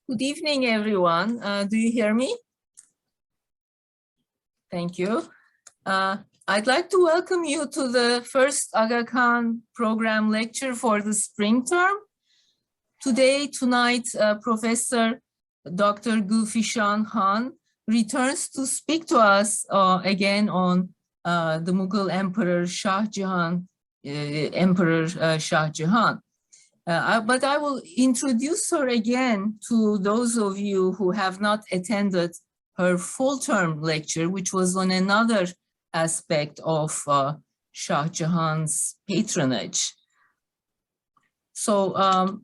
Good evening, everyone. Do you hear me? Thank you. I'd like to welcome you to the first Aga Khan program lecture for the spring term. Tonight, Professor Dr. Gulfishan Khan returns to speak to us again on the Mughal Emperor Shāh Jahān, Shāh Jahān. But I will introduce her again to those of you who have not attended her full-term lecture, which was on another aspect of Shāh Jahān's patronage. So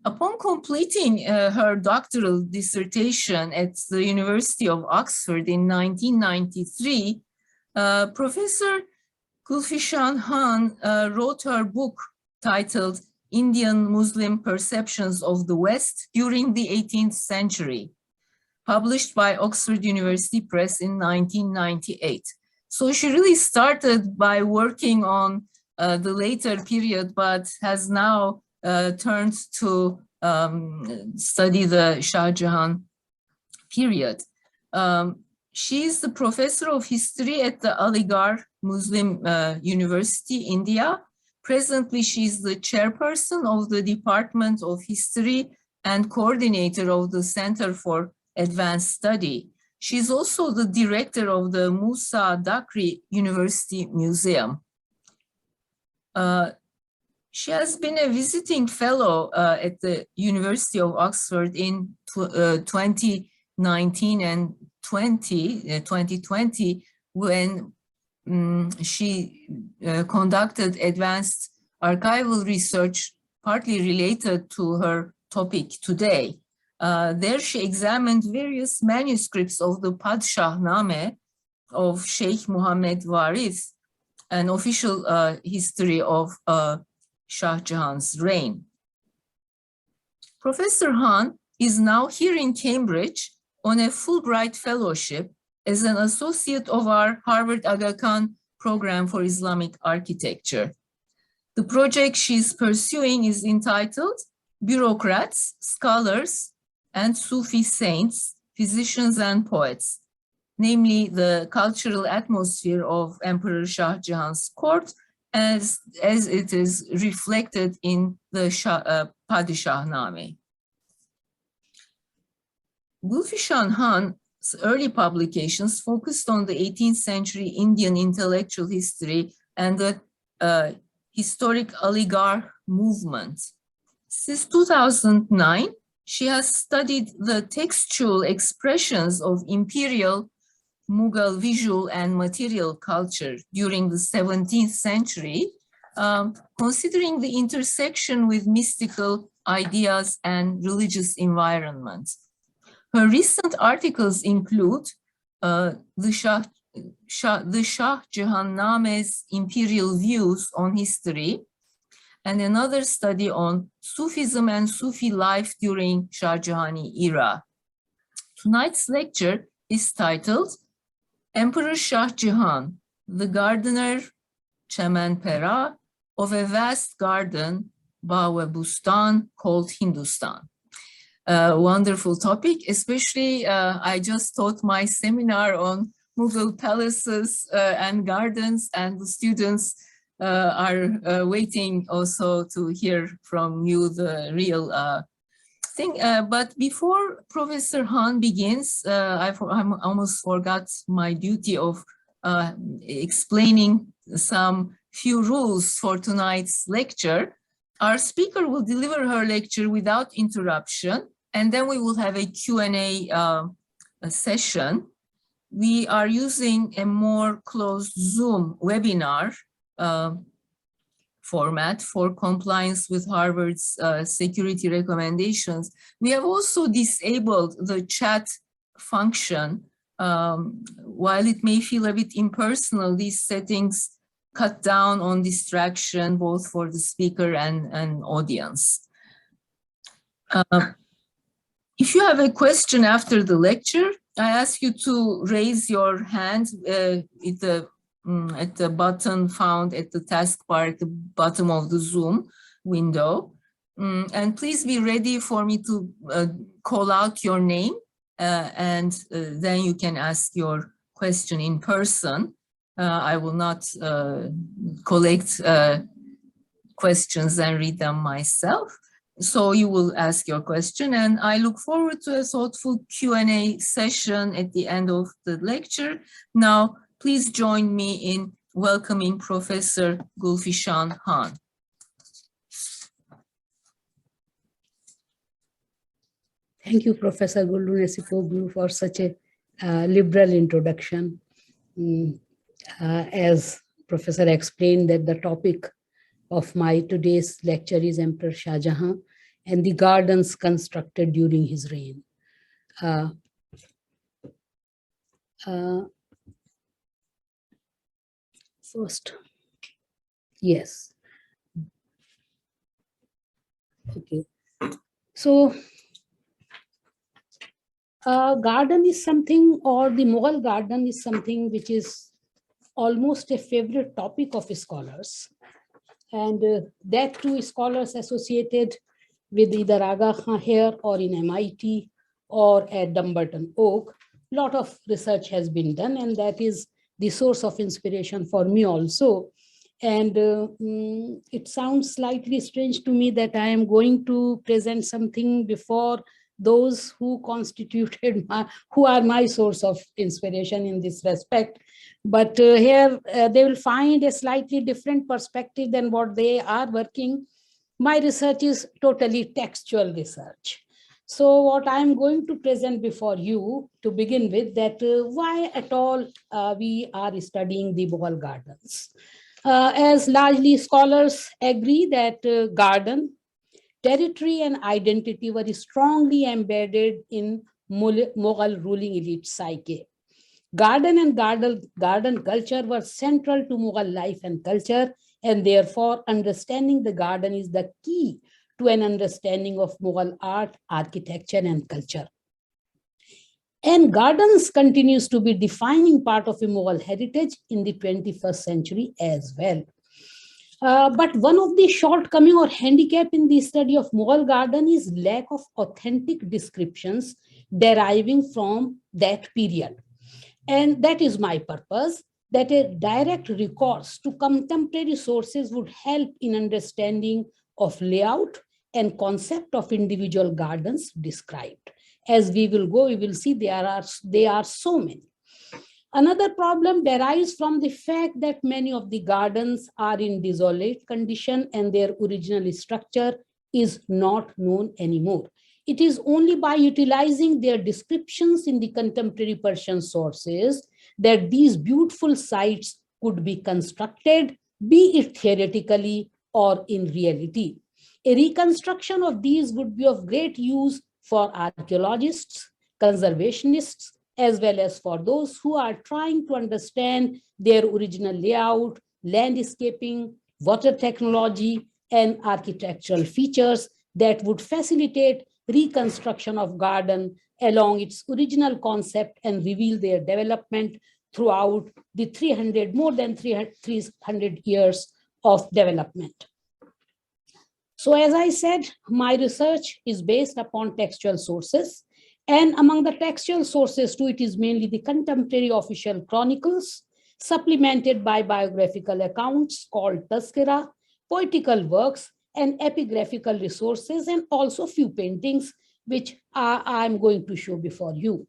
upon completing her doctoral dissertation at the University of Oxford in 1993, Professor Gulfishan Khan wrote her book titled Indian Muslim Perceptions of the West During the 18th Century, published by Oxford University Press in 1998. So she really started by working on the later period, but has now turned to study the Shāh Jahān period. She is the professor of history at the Aligarh Muslim University, India. Presently, she is the chairperson of the Department of History and coordinator of the Center for Advanced Study. She is also the director of the Musa Dakri University Museum. She has been a visiting fellow at the University of Oxford in 2019 and 2020 when she conducted advanced archival research partly related to her topic today. There she examined various manuscripts of the Padşahname of Sheikh Muhammad Warith, an official history of Shāh Jahān's reign. Professor Khan is now here in Cambridge on a Fulbright fellowship as an associate of our Harvard Aga Khan program for Islamic architecture. The project she's pursuing is entitled Bureaucrats, Scholars, and Sufi Saints, Physicians and Poets, namely the cultural atmosphere of Emperor Shāh Jahān's court as it is reflected in the Padişahname. Gulfishan Khan's early publications focused on the 18th century Indian intellectual history and the historic Aligarh movement. Since 2009, she has studied the textual expressions of imperial Mughal visual and material culture during the 17th century, considering the intersection with mystical ideas and religious environments. Her recent articles include the Shāh Jahān's imperial views on history, and another study on Sufism and Sufi life during Shāh Jahāni era. Tonight's lecture is titled Emperor Shāh Jahān, the gardener, chaman-pera, of a vast garden, bāgh būstān, called Hindustan. Wonderful topic, especially I just taught my seminar on Mughal palaces and gardens, and the students are waiting also to hear from you the real thing. But before Professor Khan begins, I almost forgot my duty of explaining some few rules for tonight's lecture. Our speaker will deliver her lecture without interruption, and then we will have a Q&A session. We are using a more closed Zoom webinar format for compliance with Harvard's security recommendations. We have also disabled the chat function. While it may feel a bit impersonal, these settings cut down on distraction both for the speaker and audience. If you have a question after the lecture, I ask you to raise your hand at the button found at the taskbar at the bottom of the Zoom window. And please be ready for me to call out your name, and then you can ask your question in person. I will not collect questions and read them myself. So you will ask your question, and I look forward to a thoughtful Q&A session at the end of the lecture. Now, please join me in welcoming Professor Gulfishan Khan. Thank you, Professor Gulnasipoglu, for such a liberal introduction. As Professor explained, that the topic of my today's lecture is Emperor Shāh Jahān and the gardens constructed during his reign. First, yes. Okay. So, garden is something, or the Mughal garden is something which is almost a favorite topic of scholars. And that too, scholars associated with either Aga Khan here or in MIT or at Dumbarton Oak. A lot of research has been done, and that is the source of inspiration for me also. And it sounds slightly strange to me that I am going to present something before those who constituted who are my source of inspiration in this respect. But here they will find a slightly different perspective than what they are working. My research is totally textual research. So what I am going to present before you to begin with, that why at all we are studying the Mughal gardens. As largely scholars agree that garden, territory and identity were strongly embedded in Mughal ruling elite psyche. Garden and garden culture were central to Mughal life and culture, and therefore understanding the garden is the key to an understanding of Mughal art, architecture and culture. And gardens continues to be defining part of a Mughal heritage in the 21st century as well. But one of the shortcoming or handicap in the study of Mughal garden is lack of authentic descriptions deriving from that period. And that is my purpose, that a direct recourse to contemporary sources would help in understanding of layout and concept of individual gardens described. As we will go, we will see there are so many. Another problem derives from the fact that many of the gardens are in desolate condition and their original structure is not known anymore. It is only by utilizing their descriptions in the contemporary Persian sources that these beautiful sites could be constructed, be it theoretically or in reality. A reconstruction of these would be of great use for archaeologists, conservationists, as well as for those who are trying to understand their original layout, landscaping, water technology, and architectural features that would facilitate reconstruction of garden along its original concept and reveal their development throughout the more than 300 years of development. So as I said, my research is based upon textual sources. And among the textual sources too, it is mainly the contemporary official chronicles, supplemented by biographical accounts called Tazkira, poetical works, and epigraphical resources, and also few paintings, which I'm going to show before you.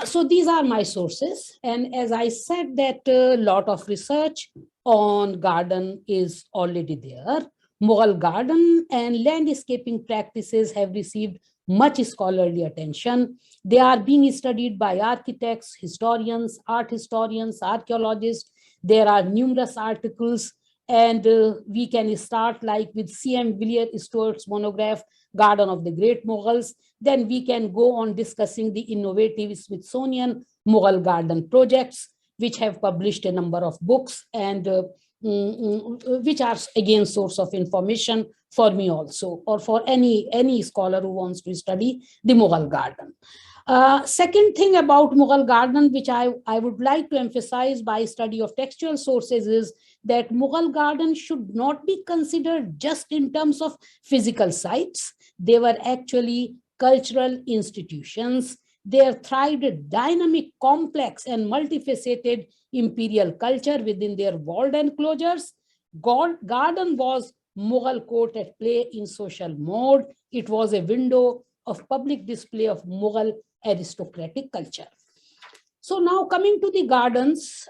So these are my sources. And as I said, that a lot of research on garden is already there. Mughal garden and landscaping practices have received much scholarly attention. They are being studied by architects, historians, art historians, archaeologists. There are numerous articles, and we can start like with C.M. Villiers Stewart's monograph, Garden of the Great Mughals. Then we can go on discussing the innovative Smithsonian Mughal garden projects, which have published a number of books and which are again source of information for me also, or for any scholar who wants to study the Mughal garden. Second thing about Mughal garden, which I would like to emphasize by study of textual sources, is that Mughal gardens should not be considered just in terms of physical sites. They were actually cultural institutions. There thrived a dynamic, complex, and multifaceted imperial culture within their walled enclosures. Garden was Mughal court at play in social mode. It was a window of public display of Mughal aristocratic culture. So now coming to the gardens,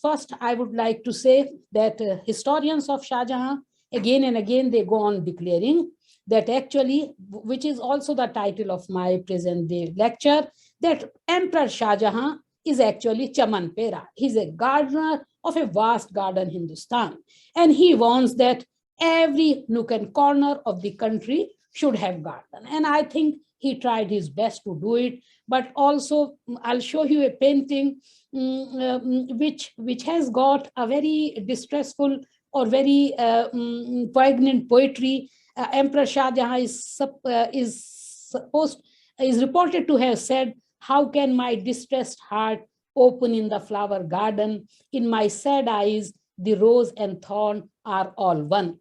first I would like to say that historians of Shah Jahan, again and again, they go on declaring that actually, which is also the title of my present day lecture, that Emperor Shah Jahan is actually chaman-pera. He's a gardener of a vast garden Hindustan. And he wants that every nook and corner of the country should have garden. And I think he tried his best to do it. But also, I'll show you a painting which has got a very distressful or very poignant poetry. Emperor Shah Jahan is reported to have said, "How can my distressed heart open in the flower garden? In my sad eyes, the rose and thorn are all one."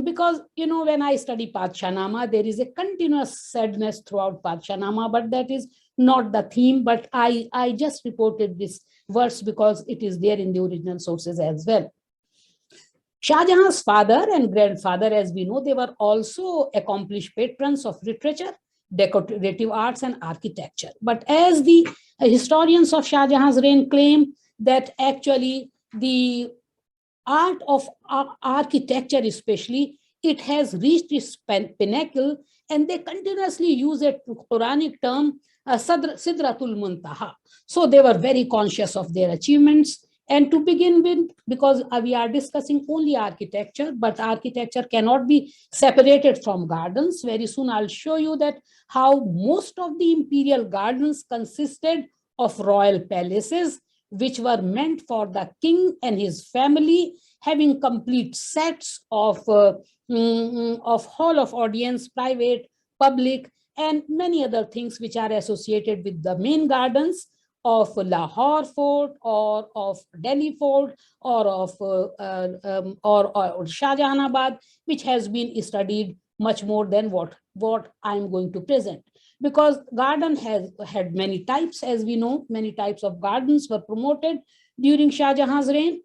Because, you know, when I study Padshahnama, there is a continuous sadness throughout Padshahnama, but that is not the theme. But I just reported this verse because it is there in the original sources as well. Shah Jahan's father and grandfather, as we know, they were also accomplished patrons of literature, decorative arts, and architecture. But as the historians of Shah Jahan's reign claim that actually the art of architecture especially, it has reached its pinnacle, and they continuously use a Quranic term, Sidratul Muntaha. So they were very conscious of their achievements. And to begin with, because we are discussing only architecture, but architecture cannot be separated from gardens. Very soon I'll show you that how most of the imperial gardens consisted of royal palaces, which were meant for the king and his family, having complete sets of hall of audience, private, public, and many other things which are associated with the main gardens of Lahore Fort or of Delhi Fort or of Shah Jahanabad, which has been studied much more than what I'm going to present. Because garden has had many types, as we know, many types of gardens were promoted during Shah Jahan's reign.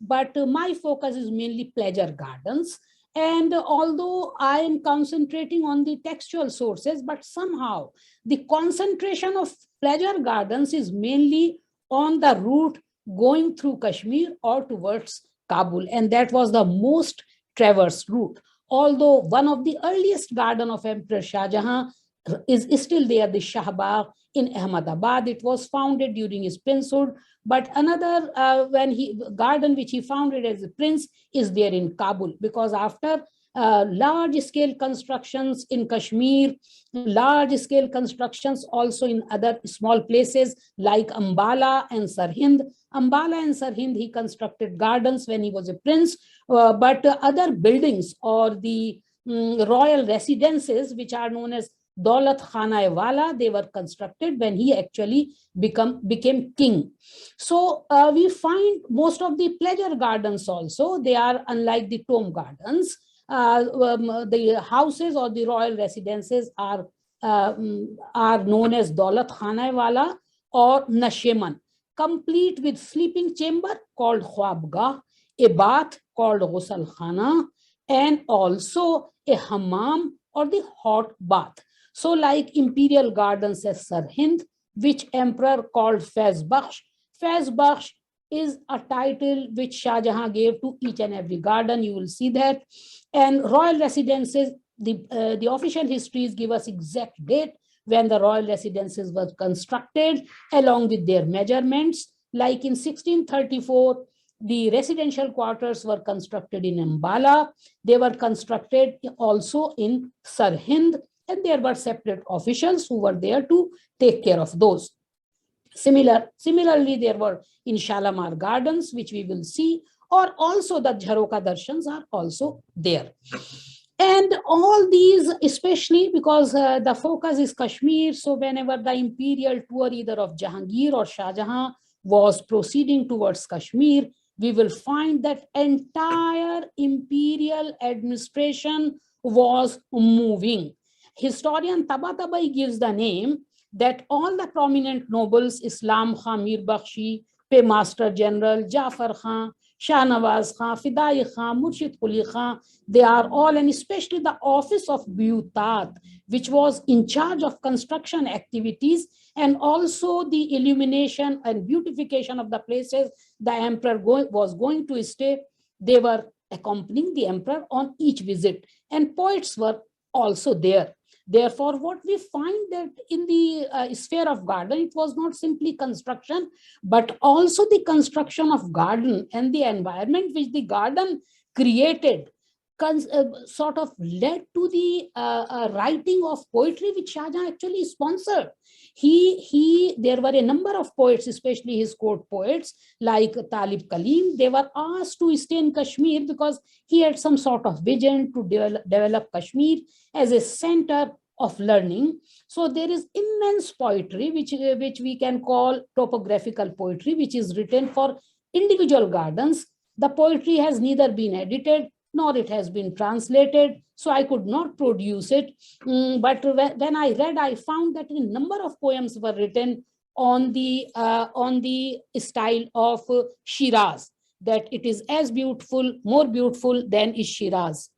But my focus is mainly pleasure gardens. And although I am concentrating on the textual sources, but somehow the concentration of pleasure gardens is mainly on the route going through Kashmir or towards Kabul. And that was the most traversed route. Although one of the earliest garden of Emperor Shah Jahan is still there, the Shah Bagh in Ahmedabad. It was founded during his princehood. But another garden which he founded as a prince is there in Kabul, because after large-scale constructions in Kashmir, large-scale constructions also in other small places like Ambala and Sarhind. Ambala and Sarhind, he constructed gardens when he was a prince, but other buildings or the royal residences, which are known as Daulat Khana Wala, they were constructed when he actually became king. So we find most of the pleasure gardens also, they are unlike the tomb gardens. The houses or the royal residences are known as Daulat Khana Wala or Nasheman, complete with sleeping chamber called Khwabgah, a bath called Ghusl Khana, and also a hammam or the hot bath. So like imperial gardens as Sarhind, which emperor called Faiz Bakhsh. Faiz Bakhsh is a title which Shah Jahan gave to each and every garden. You will see that. And royal residences, the official histories give us exact date when the royal residences were constructed along with their measurements. Like in 1634, the residential quarters were constructed in Ambala. They were constructed also in Sarhind, and there were separate officials who were there to take care of those. Similarly, there were in Shalamar Gardens, which we will see, or also the Jharoka Darshans are also there. And all these, especially because the focus is Kashmir, so whenever the imperial tour either of Jahangir or Shah Jahan was proceeding towards Kashmir, we will find that entire imperial administration was moving. Historian Tabatabai gives the name that all the prominent nobles, Islam Khan, Mir Bakhshi, Paymaster General, Jafar Khan, Shah Nawaz Khan, Fidai Khan, Murshid Quli Khan, they are all, and especially the office of Buyutat, which was in charge of construction activities and also the illumination and beautification of the places the emperor was going to stay. They were accompanying the emperor on each visit, and poets were also there. Therefore, what we find that in the sphere of garden, it was not simply construction, but also the construction of garden and the environment which the garden created sort of led to the writing of poetry, which Shah Jahan actually sponsored. There were a number of poets, especially his court poets like Talib Kalim. They were asked to stay in Kashmir because he had some sort of vision to develop Kashmir as a center of learning. So there is immense poetry, which we can call topographical poetry, which is written for individual gardens. The poetry has neither been edited nor it has been translated, so I could not produce it. But when I read, I found that a number of poems were written on the style of Shiraz, that it is as beautiful, more beautiful than is Shiraz.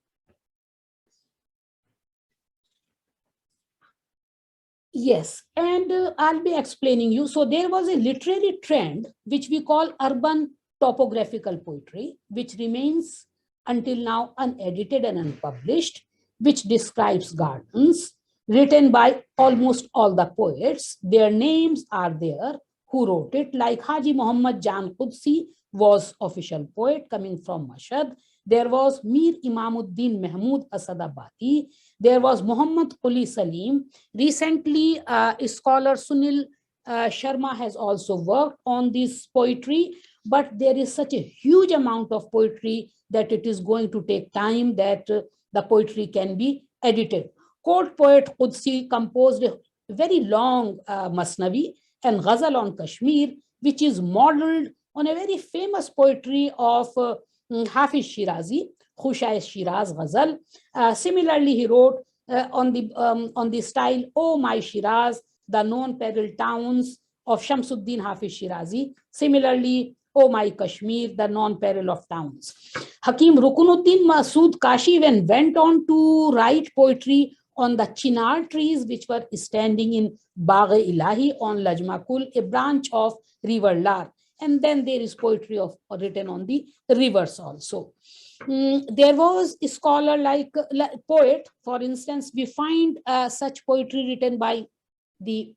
Yes, and I'll be explaining you. So there was a literary trend which we call urban topographical poetry, which remains until now unedited and unpublished, which describes gardens, written by almost all the poets. Their names are there who wrote it, like Haji Muhammad Jan Qudsi was official poet coming from Mashhad. There was Mir Imamuddin Mahmud Asadabadi. There was Muhammad Quli Salim. Recently, scholar Sunil Sharma has also worked on this poetry, but there is such a huge amount of poetry that it is going to take time that the poetry can be edited. Court poet Qudsi composed a very long Masnavi and Ghazal on Kashmir, which is modeled on a very famous poetry of Hafiz Shirazi, Khushay Shiraz Ghazal. Similarly, he wrote on the style, "Oh my Shiraz, the non-peril towns" of Shamsuddin Hafiz Shirazi. Similarly, "Oh my Kashmir, the non-peril of towns." Hakim Rukunuddin Masood Kashi went on to write poetry on the chinar trees which were standing in Bāgh Ilahi on Lajmakul, a branch of river Lar. And then there is poetry written on the rivers also. There was a scholar like poet, for instance, we find such poetry written by the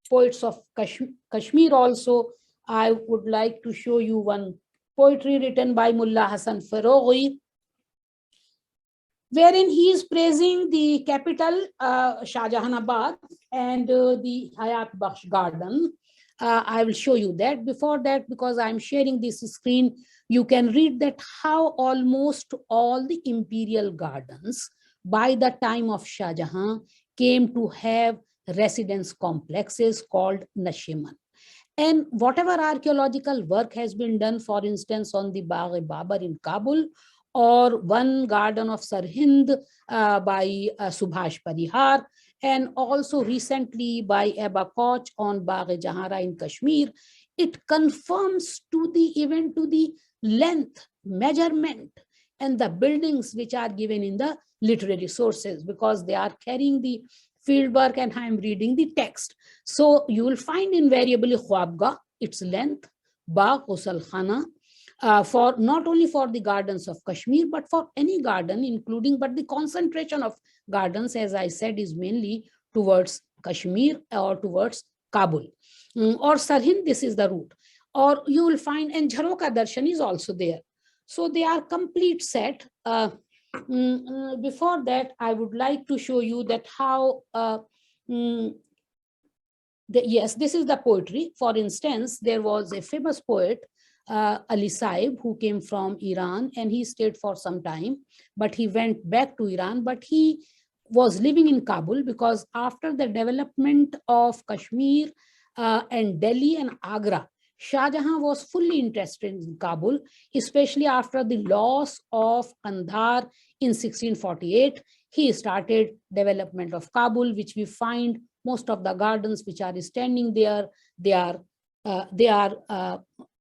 poets of Kashmir also. I would like to show you one poetry written by Mullah Hasan Faroghi, wherein he is praising the capital, Shāh Jahān and the Hayat Bakhsh Garden. I will show you that. Before that, because I'm sharing this screen, you can read that how almost all the imperial gardens by the time of Shah Jahan came to have residence complexes called Nashiman. And whatever archaeological work has been done, for instance, on the Bāgh-e-Babar in Kabul, or one garden of Sarhind by Subhash Parihar, and also recently by Eba Koch on Bagh-e-Jahara in Kashmir, it confirms to the length, measurement, and the buildings which are given in the literary sources, because they are carrying the field work and I am reading the text. So you will find invariably Khwabgah, its length, Bāgh, Ghusl Khana, for not only for the gardens of Kashmir, but for any garden, including, but the concentration of gardens, as I said, is mainly towards Kashmir or towards Kabul. Or Sarhind, this is the route. Or you will find, and Jharoka Darshan is also there. So they are complete set. Before that, I would like to show you that how, yes, this is the poetry. For instance, there was a famous poet, Ali Saib, who came from Iran, and he stayed for some time, but he went back to Iran, but he was living in Kabul because after the development of Kashmir and Delhi and Agra, Shāh Jahān was fully interested in Kabul, especially after the loss of Kandahar in 1648. He started development of Kabul, which we find most of the gardens which are standing there, they are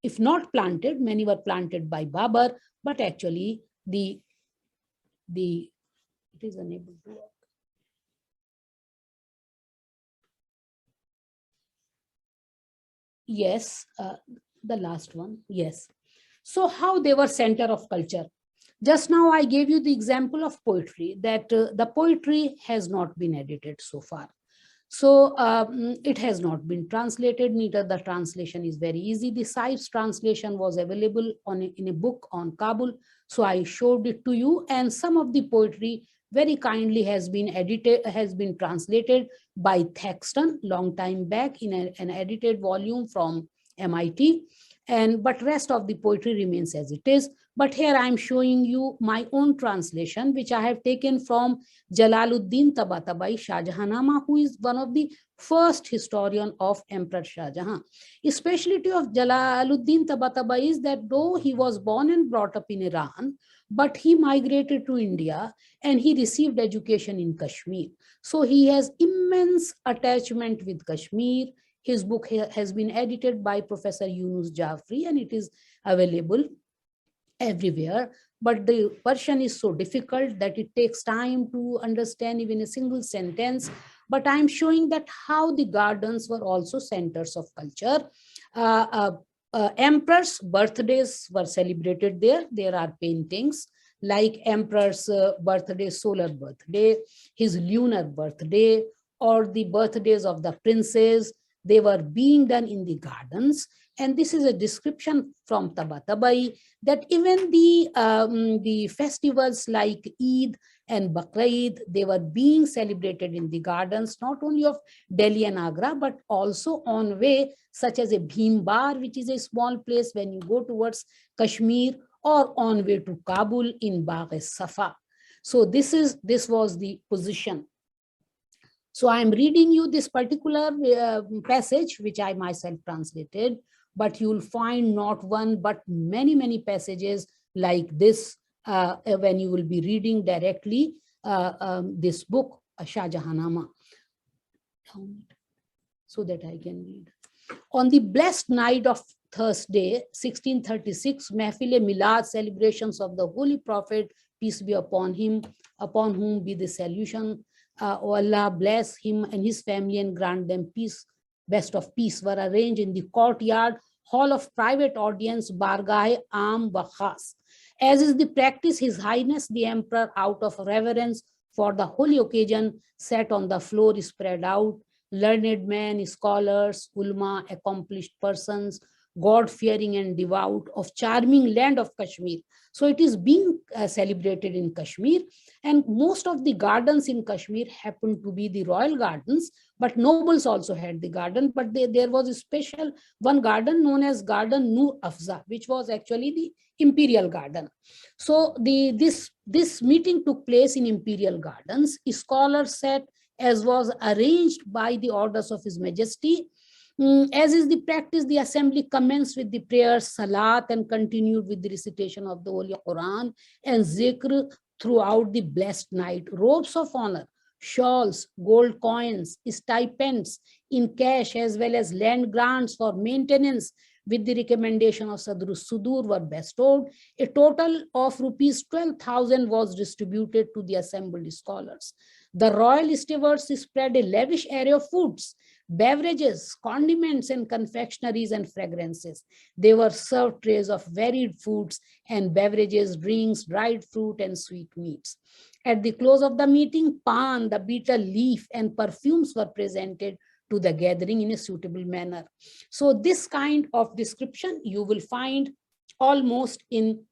if not planted, many were planted by Babur, but actually it is unable to work. Yes, the last one, yes. So how they were center of culture. Just now I gave you the example of poetry, that the poetry has not been edited so far. So it has not been translated, neither the translation is very easy. The Saif's translation was available in a book on Kabul. So I showed it to you, and some of the poetry very kindly has been edited, has been translated by Textual long time back in an edited volume from MIT. But rest of the poetry remains as it is. But here I am showing you my own translation, which I have taken from Jalaluddin Tabatabai Shāh Jahān, who is one of the first historian of Emperor Shāh Jahān. The specialty of Jalaluddin Tabatabai is that though he was born and brought up in Iran, but he migrated to India and he received education in Kashmir. So he has immense attachment with Kashmir. His book has been edited by Professor Yunus Jafri, and it is available everywhere. But the Persian is so difficult that it takes time to understand even a single sentence. But I'm showing that how the gardens were also centers of culture. Emperors' birthdays were celebrated there. There are paintings like emperor's birthday, solar birthday, his lunar birthday, or the birthdays of the princes. They were being done in the gardens. And this is a description from Tabatabai that even the festivals like Eid and Bakr, they were being celebrated in the gardens, not only of Delhi and Agra, but also on way, such as a Bhimbar, which is a small place when you go towards Kashmir, or on way to Kabul in Bāgh-e-Safa. So this was the position. So I am reading you this particular passage, which I myself translated, but you will find not one, but many, many passages like this when you will be reading directly this book, Shāh Jahān, so that I can read. On the blessed night of Thursday, 1636, Mahfil-e-Milad, celebrations of the Holy Prophet, peace be upon him, upon whom be the salutation. O Allah, bless him and his family and grant them peace, best of peace, were arranged in the courtyard, hall of private audience, Bargah-e-Aam wa Khas. As is the practice, His Highness the Emperor, out of reverence for the holy occasion, sat on the floor spread out. Learned men, scholars, ulama, accomplished persons, God-fearing and devout, of charming land of Kashmir. So it is being celebrated in Kashmir, and most of the gardens in Kashmir happen to be the royal gardens, but nobles also had the garden. But there was a special one garden known as Garden Nur Afza, which was actually the Imperial Garden. So this meeting took place in Imperial Gardens. Scholars sat as was arranged by the orders of His Majesty. As is the practice, the assembly commenced with the prayers, salat, and continued with the recitation of the Holy Quran and zikr throughout the blessed night. Robes of honor, shawls, gold coins, stipends in cash, as well as land grants for maintenance with the recommendation of Sadrus Sudur were bestowed. A total of rupees 12,000 was distributed to the assembled scholars. The royal stewards spread a lavish array of foods, beverages, condiments, and confectionaries and fragrances. They were served trays of varied foods and beverages, drinks, dried fruit, and sweet meats. At the close of the meeting, pan, the betel leaf, and perfumes were presented to the gathering in a suitable manner. So this kind of description you will find almost in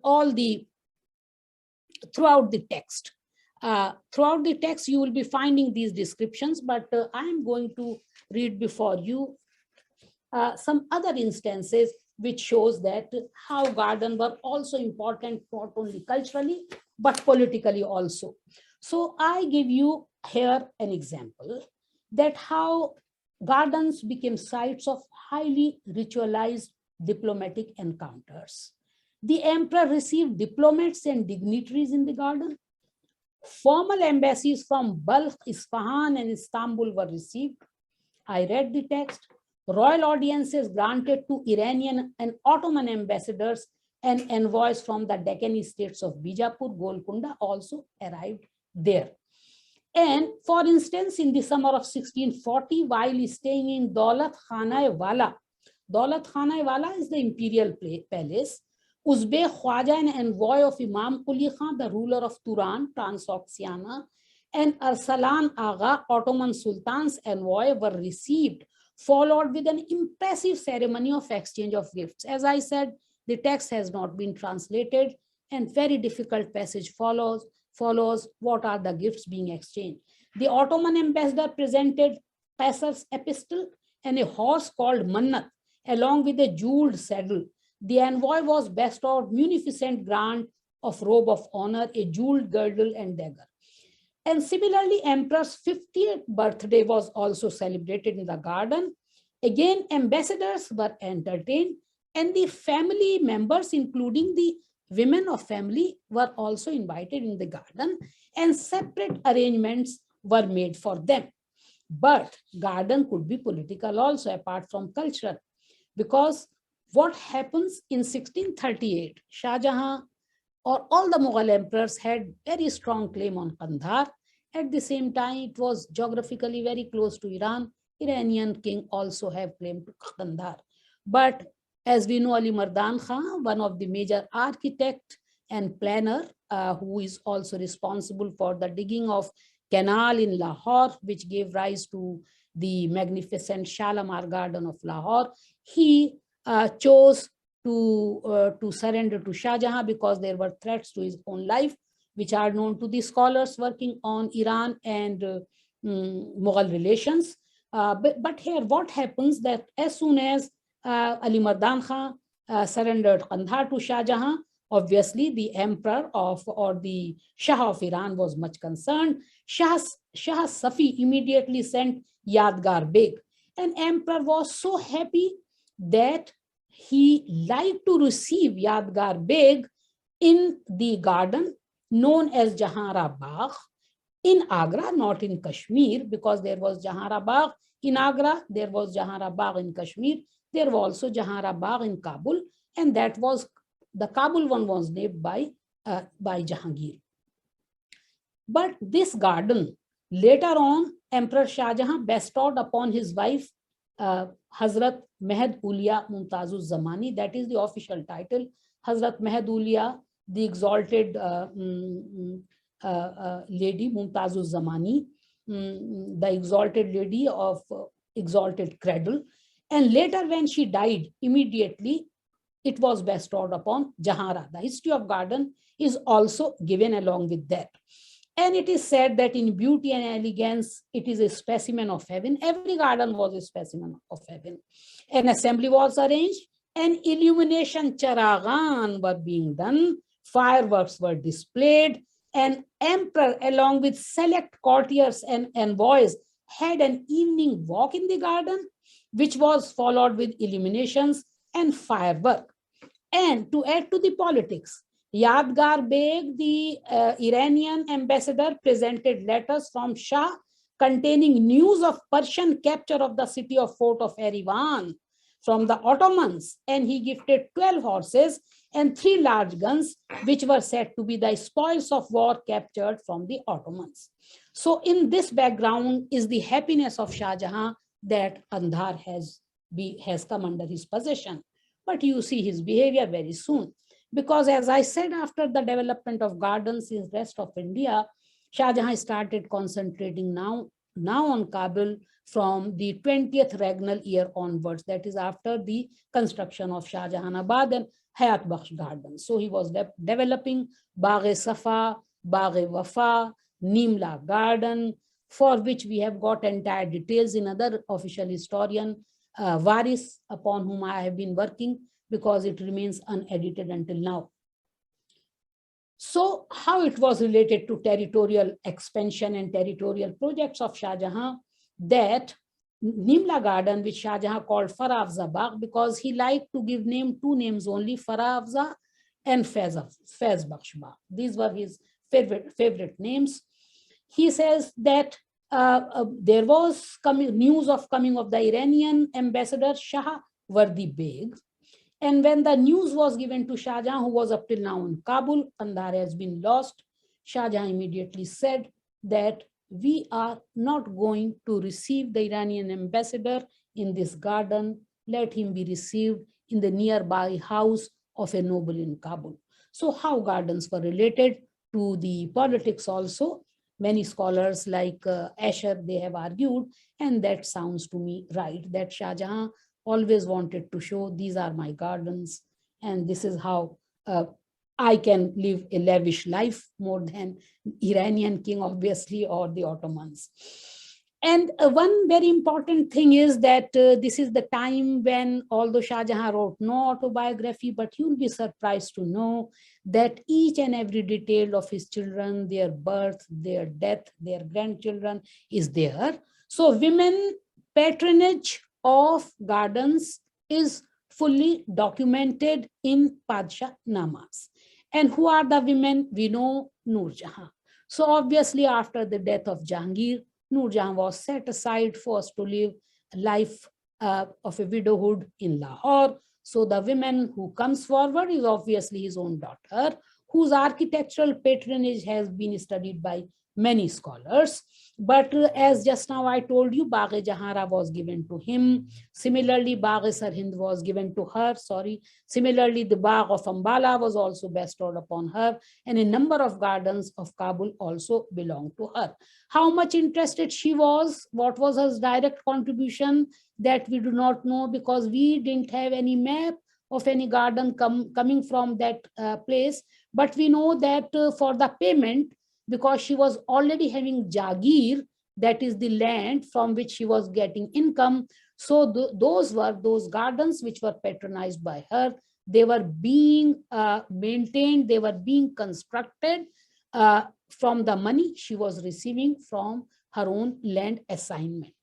all the throughout the text. Throughout the text, you will be finding these descriptions, but I am going to read before you some other instances which shows that how gardens were also important, not only culturally, but politically also. So I give you here an example that how gardens became sites of highly ritualized diplomatic encounters. The emperor received diplomats and dignitaries in the garden. Formal embassies from Balkh, Isfahan, and Istanbul were received. I read the text. Royal audiences granted to Iranian and Ottoman ambassadors and envoys from the Deccan states of Bijapur, Golconda also arrived there. And for instance, in the summer of 1640, while staying in Daulat Khana-e-Wala is the imperial palace, Uzbek Khwaja, an envoy of Imam Quli Khan, the ruler of Turan, Transoxiana, and Arsalan Agha, Ottoman Sultan's envoy, were received, followed with an impressive ceremony of exchange of gifts. As I said, the text has not been translated, and very difficult passage follows. What are the gifts being exchanged. The Ottoman ambassador presented Qaisar's epistle and a horse called Mannat, along with a jeweled saddle. The envoy was bestowed munificent grant of robe of honor, a jeweled girdle, and dagger. And similarly, Emperor's 50th birthday was also celebrated in the garden. Again, ambassadors were entertained, and the family members, including the women of family, were also invited in the garden, and separate arrangements were made for them. But garden could be political also, apart from cultural, because what happens in 1638, Shah Jahan or all the Mughal emperors had very strong claim on Kandahar. At the same time, it was geographically very close to Iran. Iranian king also have claim to Kandahar. But as we know, Ali Mardan Khan, one of the major architect and planner, who is also responsible for the digging of canal in Lahore, which gave rise to the magnificent Shalimar Garden of Lahore, he chose to surrender to Shah Jahan because there were threats to his own life, which are known to the scholars working on Iran and Mughal relations. But here what happens that as soon as Ali Mardan Khan surrendered Kandahar to Shah Jahan, obviously the emperor or the Shah of Iran was much concerned. Shah Safi immediately sent Yadgar Beg. And emperor was so happy that he liked to receive Yadgar Beg in the garden known as Jahara Bāgh in Agra, not in Kashmir, because there was Jahara Bāgh in Agra, there was Jahara Bāgh in Kashmir, there was also Jahara Bāgh in Kabul, and that was the Kabul one was named by Jahangir. But this garden, later on, Emperor Shah Jahan bestowed upon his wife Hazrat Mahd Ulia Mumtazuz Zamani, that is the official title. Hazrat Mahd Ulia, the exalted lady Mumtazuz Zamani, the exalted lady of exalted cradle. And later when she died, immediately it was bestowed upon Jahara. The history of garden is also given along with that. And it is said that in beauty and elegance, it is a specimen of heaven. Every garden was a specimen of heaven. An assembly was arranged, and illumination charagan were being done, fireworks were displayed, and emperor along with select courtiers and envoys had an evening walk in the garden, which was followed with illuminations and firework. And to add to the politics, Yadgar Beg, the Iranian ambassador, presented letters from Shah containing news of Persian capture of the city of Fort of Erivan from the Ottomans, and he gifted 12 horses and 3 large guns, which were said to be the spoils of war captured from the Ottomans. So in this background is the happiness of Shah Jahan that Kandahar has come under his possession. But you see his behavior very soon. Because as I said, after the development of gardens in the rest of India, Shah Jahan started concentrating now on Kabul from the 20th regnal year onwards, that is after the construction of Shah Jahanabad and Hayat Bakhsh Garden. So he was developing Bāgh Safa, Bāgh Wafa, Nimla Garden, for which we have got entire details in other official historian, Waris, upon whom I have been working, because it remains unedited until now. So how it was related to territorial expansion and territorial projects of Shah Jahan, that Nimla garden, which Shāh Jahān called Farah Afza Bagh, because he liked to give two names only, Farah Afza and Faiz Bakhsh Bagh. These were his favorite names. He says that there was news of coming of the Iranian ambassador Shah Wardi Beg. And when the news was given to Shāh Jahān, who was up till now in Kabul, Kandahar has been lost, Shāh Jahān immediately said that we are not going to receive the Iranian ambassador in this garden. Let him be received in the nearby house of a noble in Kabul. So how gardens were related to the politics also. Many scholars like Asher, they have argued, and that sounds to me right, that Shāh Jahān always wanted to show these are my gardens, and this is how I can live a lavish life more than Iranian king, obviously, or the Ottomans. And one very important thing is that this is the time when, although Shāh Jahān wrote no autobiography, but you'll be surprised to know that each and every detail of his children, their birth, their death, their grandchildren is there. So women patronage of gardens is fully documented in Padshah Namas. And who are the women? We know Noor Jahan. So obviously after the death of Jahangir, Noor Jahan was set aside, forced to live a life of a widowhood in Lahore. So the woman who comes forward is obviously his own daughter, whose architectural patronage has been studied by many scholars. But as just now I told you, Bagh-e-Jahara was given to him. Similarly, Bagh-e-Sarhind was given to her. Similarly, the Bāgh of Ambala was also bestowed upon her. And a number of gardens of Kabul also belonged to her. How much interested she was, what was her direct contribution, that we do not know, because we didn't have any map of any garden coming from that place. But we know that for the payment, because she was already having Jagir, that is the land from which she was getting income. So those gardens which were patronized by her. They were being maintained, they were being constructed from the money she was receiving from her own land assignment.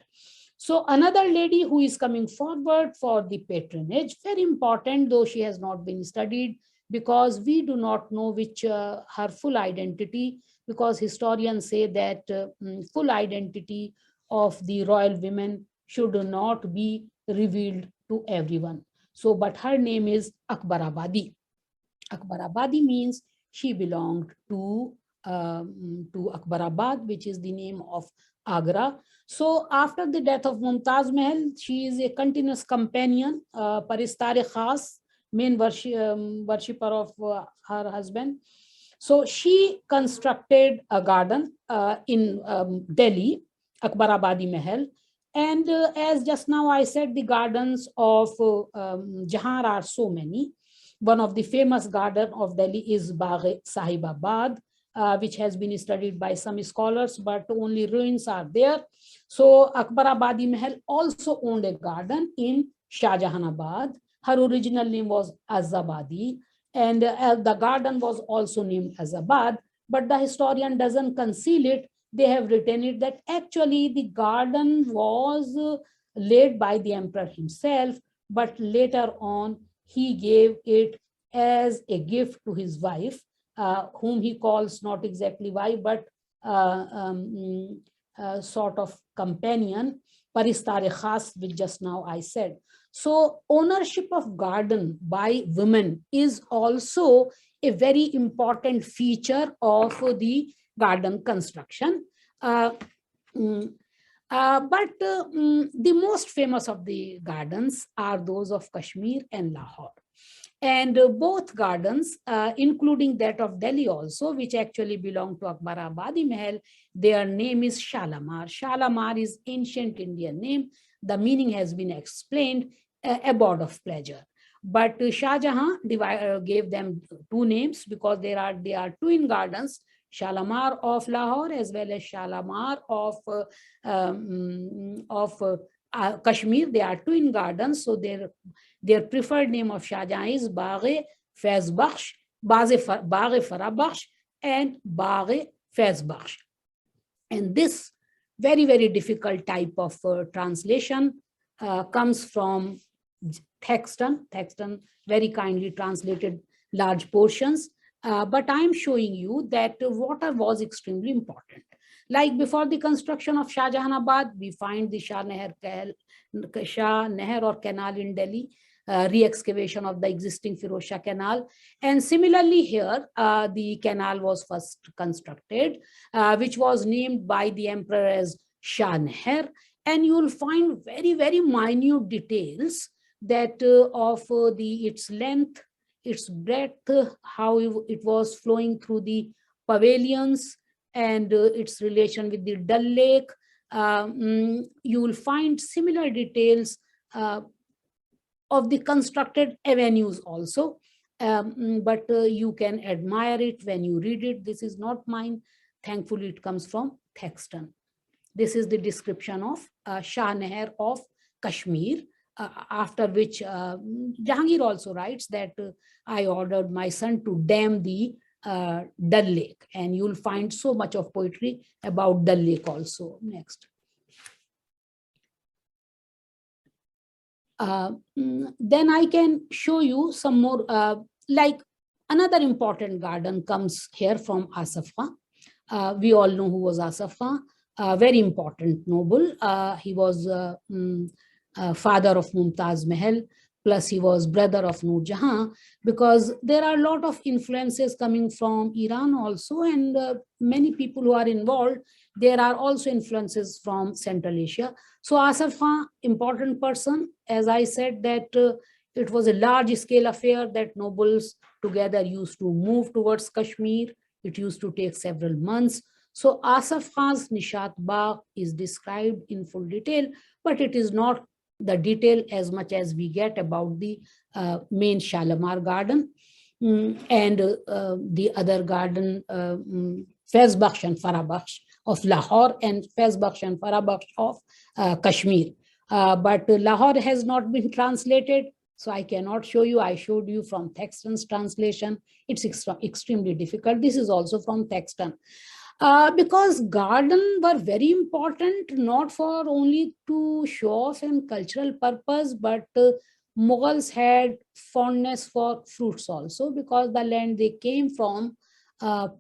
So another lady who is coming forward for the patronage, very important, though she has not been studied, because we do not know which her full identity, because historians say that full identity of the royal women should not be revealed to everyone. So, but her name is Akbarabadi. Akbarabadi means she belonged to Akbarabad, which is the name of Agra. So after the death of Mumtaz Mahal, she is a continuous companion, Paristare Khas, main worshipper of her husband. So she constructed a garden in Delhi, Akbarabadi Mahal. And as just now I said, the gardens of Jahar are so many. One of the famous gardens of Delhi is Bāgh Sahibabad, which has been studied by some scholars, but only ruins are there. So Akbarabadi Mahal also owned a garden in Shāh Jahanabad. Her original name was Azabadi, and the garden was also named Azabad, but the historian doesn't conceal it. They have written it that actually the garden was laid by the emperor himself, but later on he gave it as a gift to his wife, whom he calls not exactly wife, but sort of companion, Paristare Khas, which just now I said. So ownership of garden by women is also a very important feature of the garden construction. But the most famous of the gardens are those of Kashmir and Lahore. And both gardens, including that of Delhi also, which actually belong to Akbarabadi Mahal, their name is Shalamar. Shalamar is ancient Indian name. The meaning has been explained, abode of pleasure. But Shāh Jahān gave them two names because they are twin gardens, Shalamar of Lahore as well as Shalamar of Kashmir. They are twin gardens, so their preferred name of Shāh Jahān is Bāgh Faiz Bakhsh, Bāgh Farah Bakhsh, and Bāgh Faiz Bakhsh. And this very, very difficult type of translation, comes from Textual. Textual very kindly translated large portions. But I'm showing you that water was extremely important. Like before the construction of Shah Jahanabad, we find the Shah Nehar or canal in Delhi, re-excavation of the existing Firoz Shah Canal. And similarly here, the canal was first constructed, which was named by the emperor as Shah Nehar. And you will find very, very minute details that of its length, its breadth, how it was flowing through the pavilions, and its relation with the Dal Lake. You will find similar details of the constructed avenues also. But you can admire it when you read it. This is not mine. Thankfully, it comes from Textual. This is the description of Shah Nehar of Kashmir, after which Jahangir also writes that I ordered my son to dam the Dal Lake, and you'll find so much of poetry about Dal Lake also. Next. Then I can show you some more, like another important garden comes here from Asaf Khan. We all know who was Asaf Khan, very important noble. He was father of Mumtaz Mahal, plus he was brother of Noor Jahan, because there are a lot of influences coming from Iran also, and many people who are involved, there are also influences from Central Asia. So Asaf Khan, important person, as I said that it was a large scale affair that nobles together used to move towards Kashmir. It used to take several months. So Asaf Khan's Nishat Bāgh is described in full detail, but it is not the detail as much as we get about the main Shalimar Garden and the other garden, Faiz Bakhsh and Farah Bakhsh of Lahore and Faiz Bakhsh and Farah Bakhsh of Kashmir. But Lahore has not been translated, so I cannot show you. I showed you from Textual's translation. It's extremely difficult. This is also from Textual. Because gardens were very important, not for only to show off and cultural purpose, but Mughals had fondness for fruits also, because the land they came from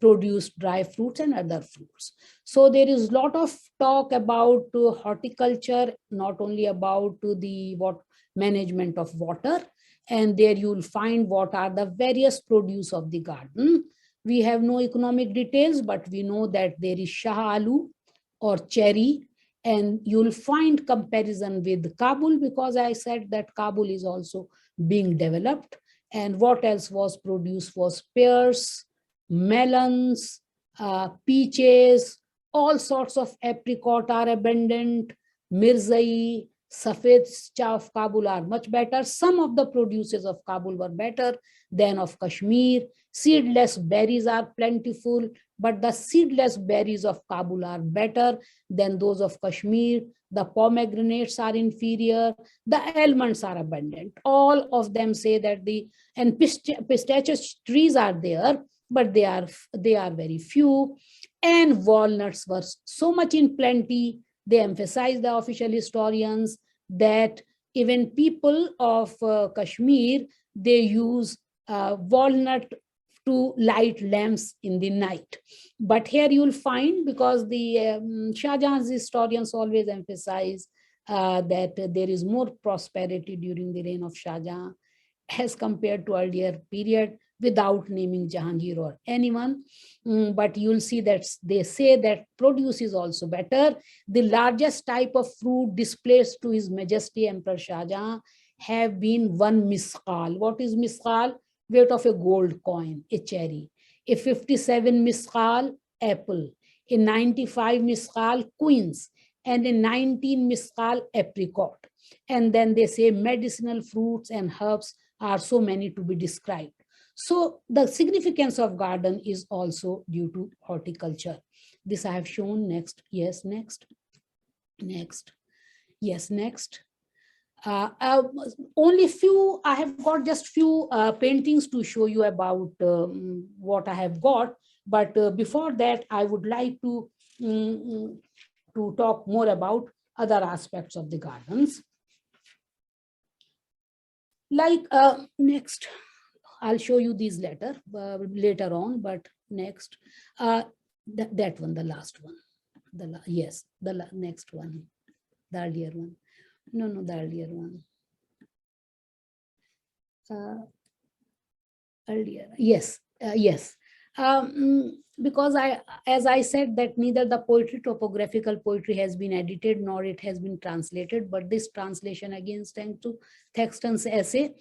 produced dry fruits and other fruits. So there is a lot of talk about horticulture, not only about the management of water, and there you will find what are the various produce of the garden. We have no economic details, but we know that there is Shah Aloo or cherry, and you'll find comparison with Kabul, because I said that Kabul is also being developed. And what else was produced was pears, melons, peaches, all sorts of apricot are abundant, mirzai, Safed cha of Kabul are much better. Some of the produces of Kabul were better than of Kashmir. Seedless berries are plentiful, but the seedless berries of Kabul are better than those of Kashmir. The pomegranates are inferior. The almonds are abundant. All of them say that pistachios trees are there, but they are very few. And walnuts were so much in plenty. They emphasize, the official historians, that even people of Kashmir, they use walnut to light lamps in the night. But here you will find, because the Shah Jahan's historians always emphasize that there is more prosperity during the reign of Shah Jahan as compared to earlier period, without naming Jahangir or anyone. But you'll see that they say that produce is also better. The largest type of fruit displayed to His Majesty Emperor Shah Jahan have been 1 misqal. What is misqal? Weight of a gold coin, a cherry. A 57 misqal, apple. A 95 misqal, quince. And a 19 misqal, apricot. And then they say medicinal fruits and herbs are so many to be described. So the significance of garden is also due to horticulture. This I have shown. Next. Yes, next. Next. Yes, next. Only few, I have got just few paintings to show you about what I have got. But before that, I would like to to talk more about other aspects of the gardens. Like next, I'll show you these later on, but next, that one, the last one, next one, the earlier one. No, the earlier one. Earlier, yes. Because as I said, that neither the topographical poetry has been edited nor it has been translated, but this translation again thanks to Thaxton's essay,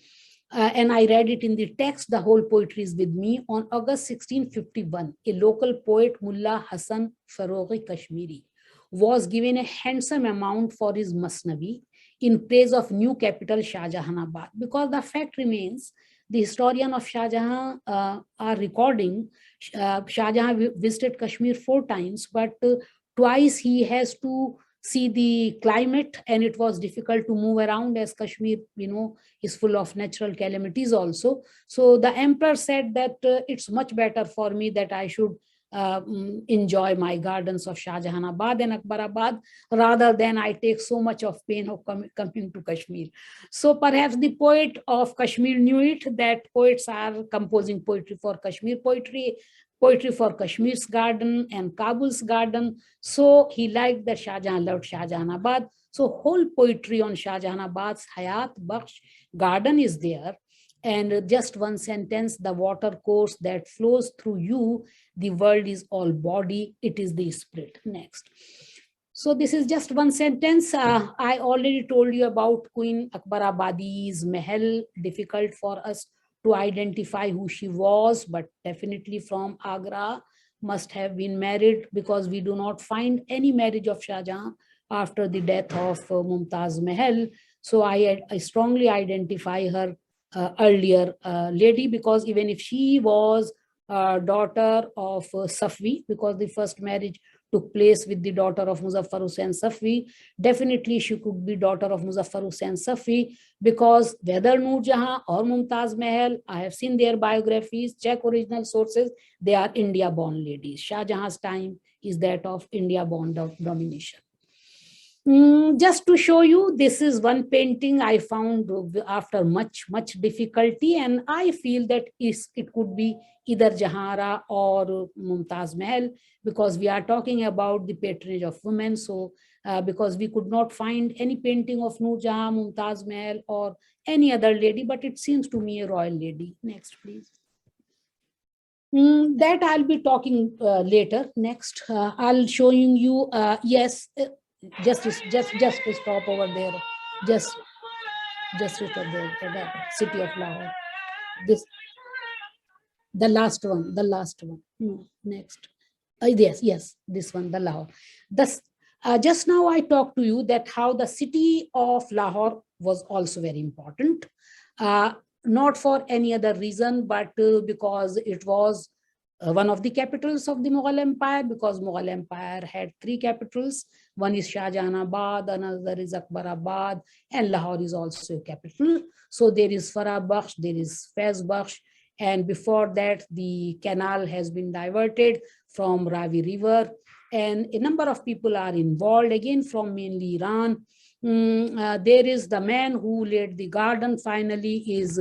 and I read it in the text. The whole poetry is with me. On August 1651, a local poet, Mullah Hassan Faroghi Kashmiri, was given a handsome amount for his Masnavi in praise of new capital Shāh Jahānabad, because the fact remains, the historian of Shāh Jahān are recording Shāh Jahān visited Kashmir 4 times, but twice he has to see the climate, and it was difficult to move around as Kashmir, is full of natural calamities also. So the emperor said that it's much better for me that I should enjoy my gardens of Shāh Jahānabad and Akbarabad rather than I take so much of pain of coming to Kashmir. So perhaps the poet of Kashmir knew it, that poets are composing poetry for Kashmir, poetry for Kashmir's garden and Kabul's garden. So he liked that Shāh Jahān loved Shāh Jahānabad. So whole poetry on Shāh Jahānabad's Hayat Bakhsh garden is there. And just one sentence: the water course that flows through you, the world is all body, it is the spirit. Next. So this is just one sentence. I already told you about Queen Akbarabadi's Mahal. Difficult for us to identify who she was, but definitely from Agra, must have been married, because we do not find any marriage of Shah Jahan after the death of Mumtaz Mahal. So I strongly identify her earlier lady, because even if she was daughter of Safvi, because the first marriage took place with the daughter of Muzaffar Hussain Safvi, definitely she could be daughter of Muzaffar Hussain Safvi, because whether Noor Jahan or Mumtaz Mahal, I have seen their biographies, check original sources, they are India-born ladies. Shah Jahan's time is that of India-born domination. Just to show you, this is one painting I found after much difficulty, and I feel that it could be either Jahara or Mumtaz Mahal, because we are talking about the patronage of women. So because we could not find any painting of Noor Jahan, Mumtaz Mahal, or any other lady, but it seems to me a royal lady. Next, please. That I'll be talking later. Next, I'll showing you. Yes. Just to stop over there, just to stop there, the city of Lahore. The last one. No, next. Yes, this one, the Lahore. Just now I talked to you that how the city of Lahore was also very important, not for any other reason, but because it was one of the capitals of the Mughal Empire, because Mughal Empire had 3 capitals. One is Shāh Jahanabad, another is Akbarabad, and Lahore is also a capital. So there is Farah Bakhsh, there is Faiz Bakhsh, and before that the canal has been diverted from Ravi River, and a number of people are involved, again from mainly Iran. There is the man who laid the garden finally is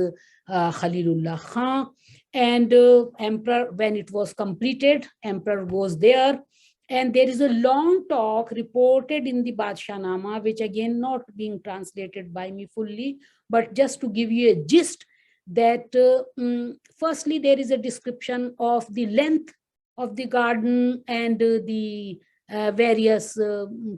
Khalilullah Khan. And emperor, when it was completed, emperor goes there, and there is a long talk reported in the Badshahnama, which again not being translated by me fully, but just to give you a gist, that firstly there is a description of the length of the garden and the various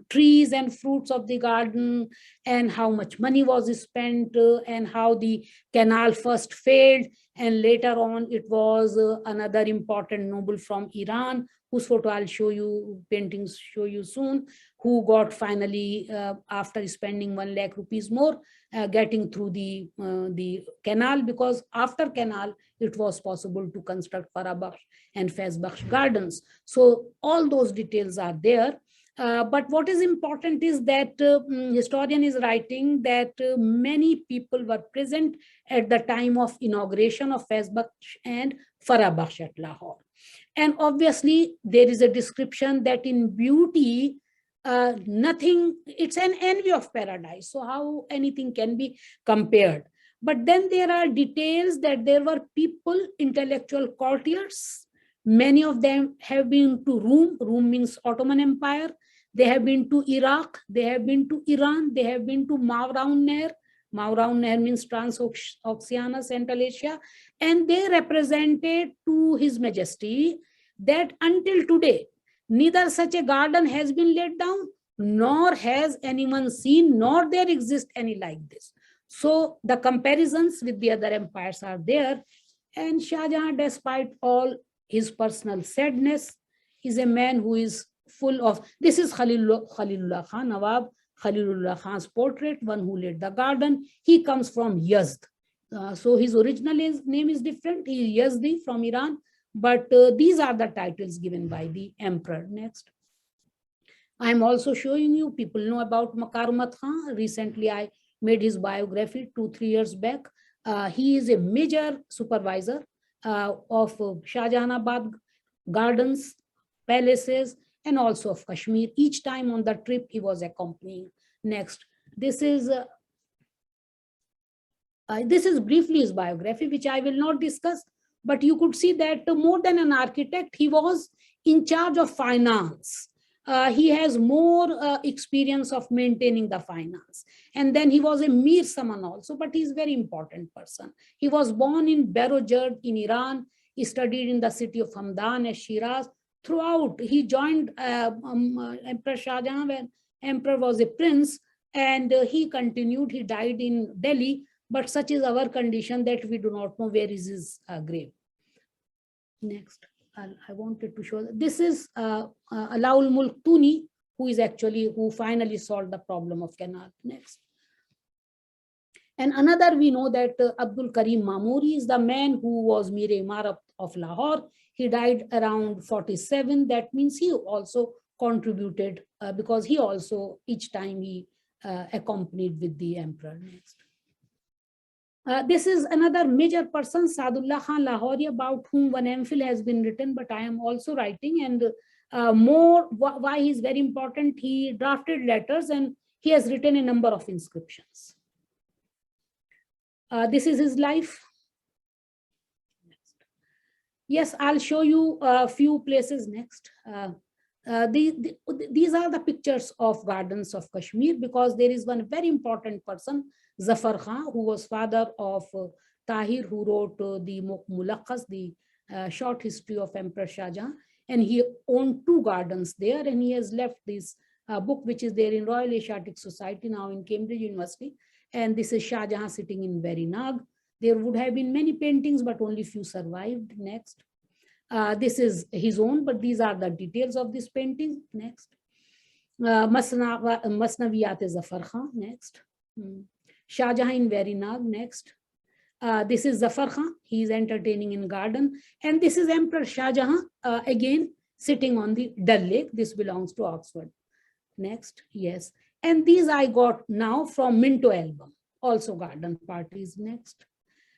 trees and fruits of the garden, and how much money was spent, and how the canal first failed, and later on it was another important noble from Iran, whose photo I'll show you, paintings show you soon, who got finally, after spending 1 lakh rupees more, getting through the canal, because after canal it was possible to construct Farah Bakhsh and Faiz Bakhsh gardens. So all those details are there. But what is important is that historian is writing that many people were present at the time of inauguration of Faiz Bakhsh and Farah Bakhsh at Lahore. And obviously there is a description that in beauty, nothing, it's an envy of paradise. So how anything can be compared? But then there are details that there were people, intellectual courtiers. Many of them have been to Rome. Rome means Ottoman Empire. They have been to Iraq. They have been to Iran. They have been to Mawraun-Nahr. Mawraun-Nahr means Transoxiana, Central Asia. And they represented to His Majesty that until today, neither such a garden has been laid down, nor has anyone seen, nor there exists any like this. So the comparisons with the other empires are there. And Shah Jahan, despite all his personal sadness, is a man who is full of, this is Khalilullah Khan, Nawab Khalilullah Khan's portrait, one who led the garden. He comes from Yazd. So his original name is different. He is Yazdi from Iran. But these are the titles given by the emperor. Next. I am also showing you, people know about Makarumat Khan. Recently, I made his biography 2-3 years back. He is a major supervisor of Shah Jahanabad gardens, palaces, and also of Kashmir. Each time on the trip, he was accompanying. Next. This is briefly his biography, which I will not discuss. But you could see that more than an architect, he was in charge of finance. He has more experience of maintaining the finance. And then he was a Mir Saman also, but he's a very important person. He was born in Barojerd in Iran. He studied in the city of Hamdan as Shiraz. Throughout, he joined Emperor Shah Jahan when Emperor was a prince, and he continued. He died in Delhi. But such is our condition that we do not know where is his grave. Next, I wanted to show, this is Alaul Mulk Tuni, who finally solved the problem of canal. Next. And another, we know that Abdul Karim Mamuri is the man who was Mir Imar of Lahore. He died around 47. That means he also contributed because he also, each time he accompanied with the emperor. Next. This is another major person, Sadullah Khan Lahori, about whom one MPhil has been written, but I am also writing. And why he's very important, he drafted letters and he has written a number of inscriptions. This is his life. Yes, I'll show you a few places next. These are the pictures of gardens of Kashmir, because there is one very important person, Zafar Khan, who was father of Tahir, who wrote the Mulakhas, the short history of Emperor Shah Jahan, and he owned 2 gardens there, and he has left this book, which is there in Royal Asiatic Society now in Cambridge University. And this is Shah Jahan sitting in Verinag. There would have been many paintings, but only few survived. Next. This is his own, but these are the details of this painting. Next. Masnaviyat Zafar Khan. Next. Shah Jahan in Verinag. Next. This is Zafar Khan. He is entertaining in garden. And this is Emperor Shah Jahan, again, sitting on the Dal Lake. This belongs to Oxford. Next. Yes. And these I got now from Minto album. Also garden parties. Next.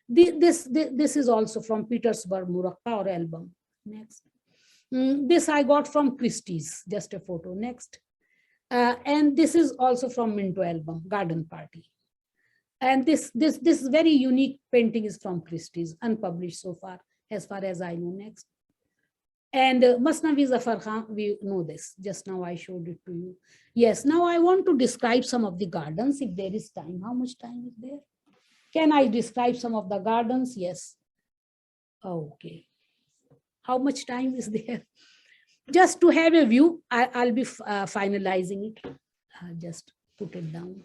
This is also from Petersburg Murakka or album. Next. This I got from Christie's, just a photo. Next. And this is also from Minto album, garden party. And this very unique painting is from Christie's, unpublished so far as I know. Next. And Masnavi Zafar Khan, we know this. Just now I showed it to you. Yes, now I want to describe some of the gardens if there is time. How much time is there? Can I describe some of the gardens? Yes. Okay. How much time is there? Just to have a view, I'll be finalizing it. Just put it down.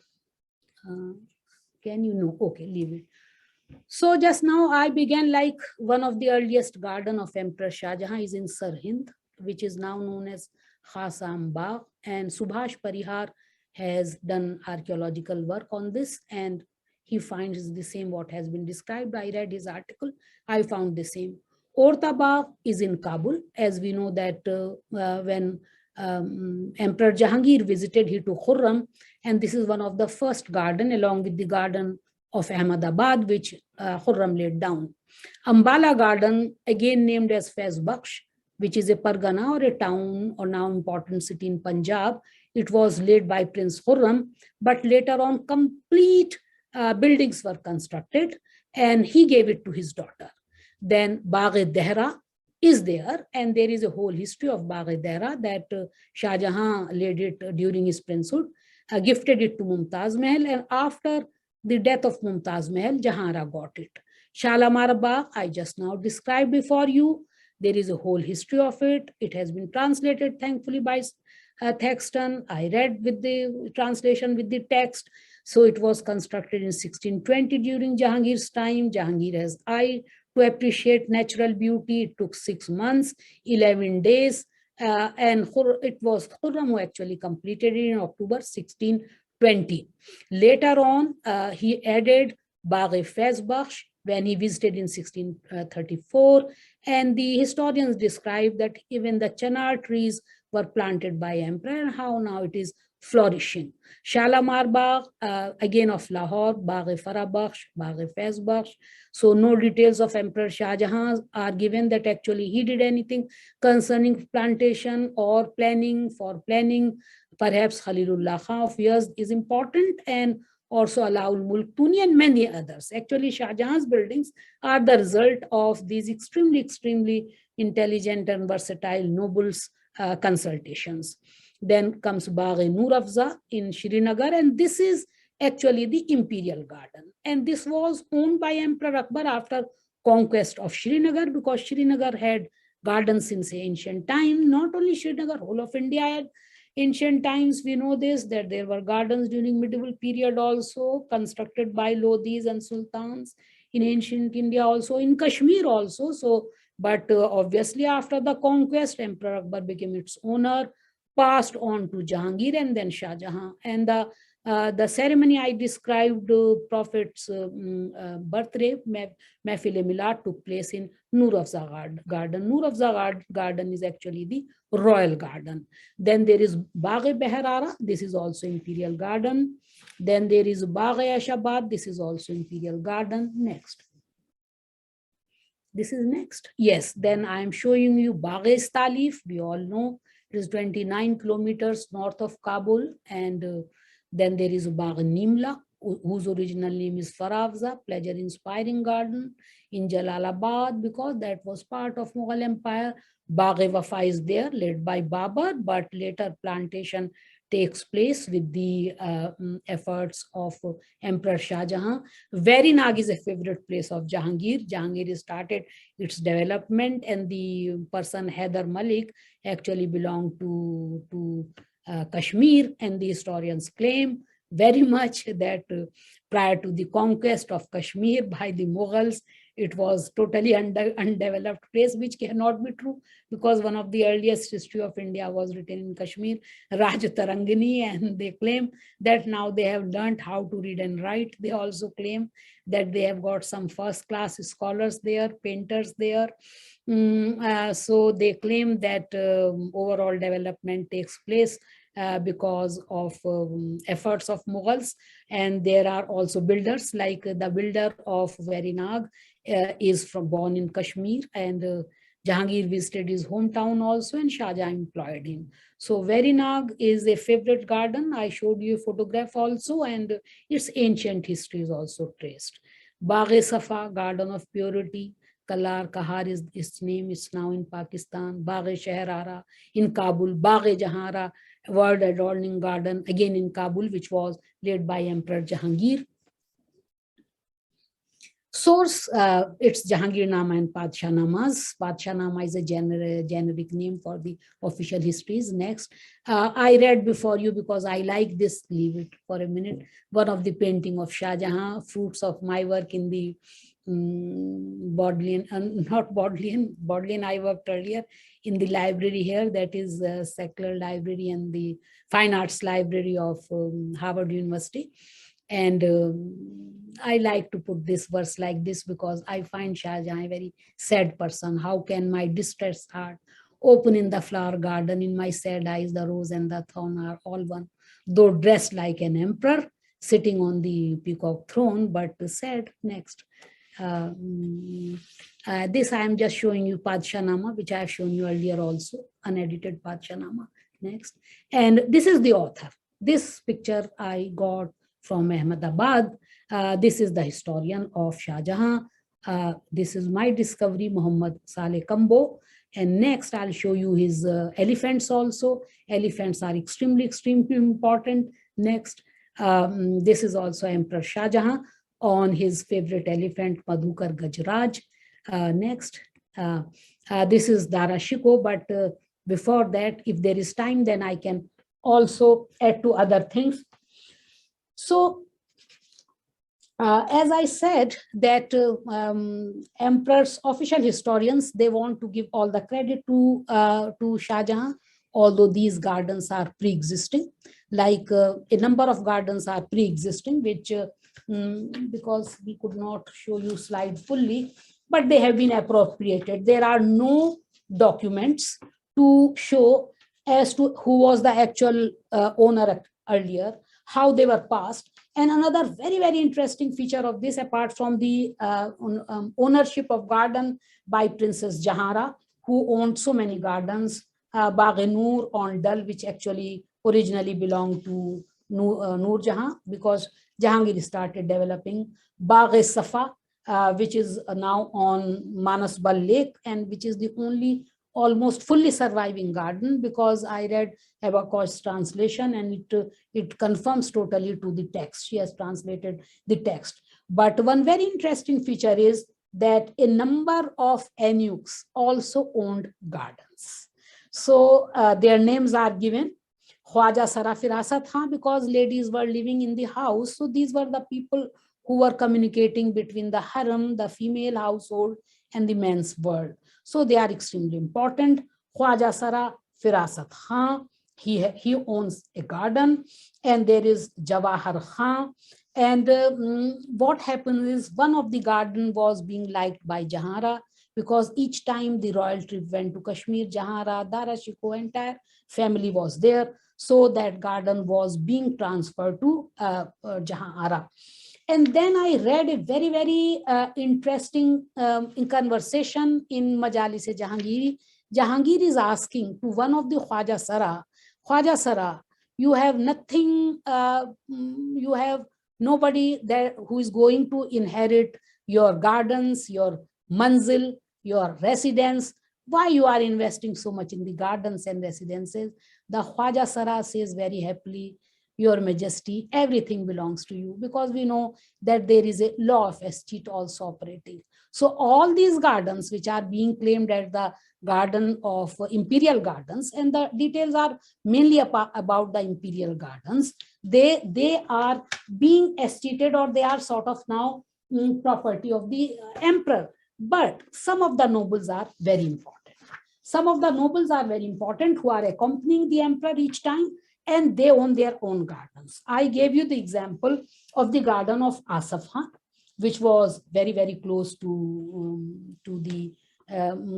Can you know? Okay, leave it. So just now I began like one of the earliest garden of Emperor Shah Jahan is in Sirhind, which is now known as Khasam Bāgh, and Subhash Parihar has done archaeological work on this, and he finds the same what has been described. I read his article. I found the same. Orta Bāgh is in Kabul, as we know that when Emperor Jahangir visited, he to Khurram, and this is one of the first garden along with the garden of Ahmedabad, which Khurram laid down. Ambala Garden, again named as Faiz Bakhsh, which is a pargana or a town or now important city in Punjab, It was led by Prince Khurram, but later on complete buildings were constructed and he gave it to his daughter. Then Bāgh-e-Dehra is there, and there is a whole history of Bāgh-e-Dehra that Shāh Jahān laid it during his princehood, gifted it to Mumtaz Mahal, and after the death of Mumtaz Mahal, Jahanara got it. Shalamar Bagh, I just now described before you. There is a whole history of it. It has been translated, thankfully, by Textual. I read with the translation with the text. So it was constructed in 1620 during Jahangir's time. Jahangir has eye to appreciate natural beauty. It took 6 months, 11 days. And it was Khurram who actually completed it in October 1620. Later on, he added Bāgh-e-Faiz Bakhsh when he visited in 1634. And the historians describe that even the chinar trees were planted by emperor and how now it is flourishing. Shalamar Bagh, again of Lahore, Bāgh-e-Farah Bakhsh, Bāgh-e-Faiz Bakhsh. So no details of Emperor Shah Jahan are given that actually he did anything concerning plantation or planning. For planning, perhaps Khalilullah Khan of Yazd is important, and also Alaul Mulk Tuni and many others. Actually, Shah Jahan's buildings are the result of these extremely intelligent and versatile nobles' consultations. Then comes Bagh-e-Nur Afza in Srinagar, and this is actually the Imperial Garden. And this was owned by Emperor Akbar after conquest of Srinagar, because Srinagar had gardens since ancient time. Not only Srinagar, whole of India had ancient times. We know this, that there were gardens during medieval period also, constructed by Lodhis and Sultans in ancient India, also in Kashmir also. So, but obviously after the conquest, Emperor Akbar became its owner, passed on to Jahangir and then Shah Jahan. And the ceremony I described, Prophet's birthday, Mehfil-e-Milad, took place in Nur Afza Garden. Nur Afza Garden is actually the royal garden. Then there is Bagh-e-Behrara. This is also Imperial Garden. Then there is Bagh-e-Ashabad. This is also Imperial Garden. Next. This is next. Yes, then I am showing you Bagh-e-Stalif. We all know it is 29 kilometers north of Kabul. And then there is Bagh-e-Nimla, whose original name is Faravza, pleasure-inspiring garden in Jalalabad, because that was part of Mughal Empire. Bagh-e-Wafa is there, led by Babur, but later plantation takes place with the efforts of Emperor Shah Jahan. Verinag is a favorite place of Jahangir. Jahangir started its development, and the person Haider Malik actually belonged to Kashmir, and the historians claim very much that prior to the conquest of Kashmir by the Mughals, it was totally undeveloped place, which cannot be true, because one of the earliest history of India was written in Kashmir, Raj Tarangini, and they claim that now they have learned how to read and write. They also claim that they have got some first-class scholars there, painters there. So they claim that overall development takes place because of efforts of Mughals. And there are also builders, like the builder of Verinag is born in Kashmir, and Jahangir visited his hometown also, and Shah Jahan employed him. So Verinag is a favorite garden. I showed you a photograph also, and its ancient history is also traced. Bagh-e-Safa, garden of purity. Kalar Kahar is its name. It's now in Pakistan. Bagh-e-Shahrara in Kabul. Bagh-e-Jahara, world adorning garden, again in Kabul, which was led by Emperor Jahangir. Source, it's Jahangirnama and Padshahnamas. Padshahnamas is a generic name for the official histories. Next, I read before you because I like this, leave it for a minute. One of the painting of Shah Jahan, fruits of my work in the Bodleian, not Bodleian, Bodleian I worked earlier in the library here, that is secular library and the fine arts library of Harvard University. And I like to put this verse like this because I find Shah Jahan a very sad person. How can my distressed heart open in the flower garden? In my sad eyes, the rose and the thorn are all one. Though dressed like an emperor, sitting on the peacock throne, but sad. Next. This I am just showing you Padshahnamas, which I have shown you earlier also, unedited Padshahnamas. Next. And this is the author. This picture I got from Ahmedabad. This is the historian of Shāh Jahān. This is my discovery, Muhammad Saleh Kambo. And next, I'll show you his elephants also. Elephants are extremely important. Next, this is also Emperor Shāh Jahān on his favorite elephant, Madhukar Gajraj. Next, this is Dara Shikoh, but before that, if there is time, then I can also add to other things. So, as I said, that emperors, official historians, they want to give all the credit to Shāh Jahān, although these gardens are pre-existing. Like a number of gardens are pre-existing, which because we could not show you slide fully, but they have been appropriated. There are no documents to show as to who was the actual owner earlier, how they were passed. And another very, very interesting feature of this, apart from the ownership of garden by Princess Jahara, who owned so many gardens, Bāgh on Dal, which actually originally belonged to Noor Jahan, because Jahangir started developing Bāgh Safa, which is now on Manasbal Lake, and which is the only almost fully surviving garden, because I read Abakosh's translation and it confirms totally to the text. She has translated the text. But one very interesting feature is that a number of eunuchs also owned gardens. So their names are given. Khwaja Sara Firasat Khan, because ladies were living in the house. So these were the people who were communicating between the harem, the female household, and the men's world. So they are extremely important. Khwaja Sara Firasat Khan, he owns a garden, and there is Jawahar Khan. And what happened is, one of the garden was being liked by Jahara, because each time the royal trip went to Kashmir, Jahara, Dara Shikoh, entire family was there. So that garden was being transferred to Jahara. And then I read a very, very interesting conversation in Majalis-e Jahangiri. Jahangir is asking to one of the Khwaja Sara, you have nothing, you have nobody there who is going to inherit your gardens, your manzil, your residence. Why you are investing so much in the gardens and residences? The Khwaja Sara says very happily, Your Majesty, everything belongs to you, because we know that there is a law of estate also operating. So all these gardens which are being claimed at the garden of Imperial Gardens, and the details are mainly about the Imperial Gardens, they are being estated, or they are sort of now property of the emperor. But some of the nobles are very important. Some of the nobles are very important who are accompanying the emperor each time, and they own their own gardens. I gave you the example of the garden of Asaf Khan, which was very, very close to the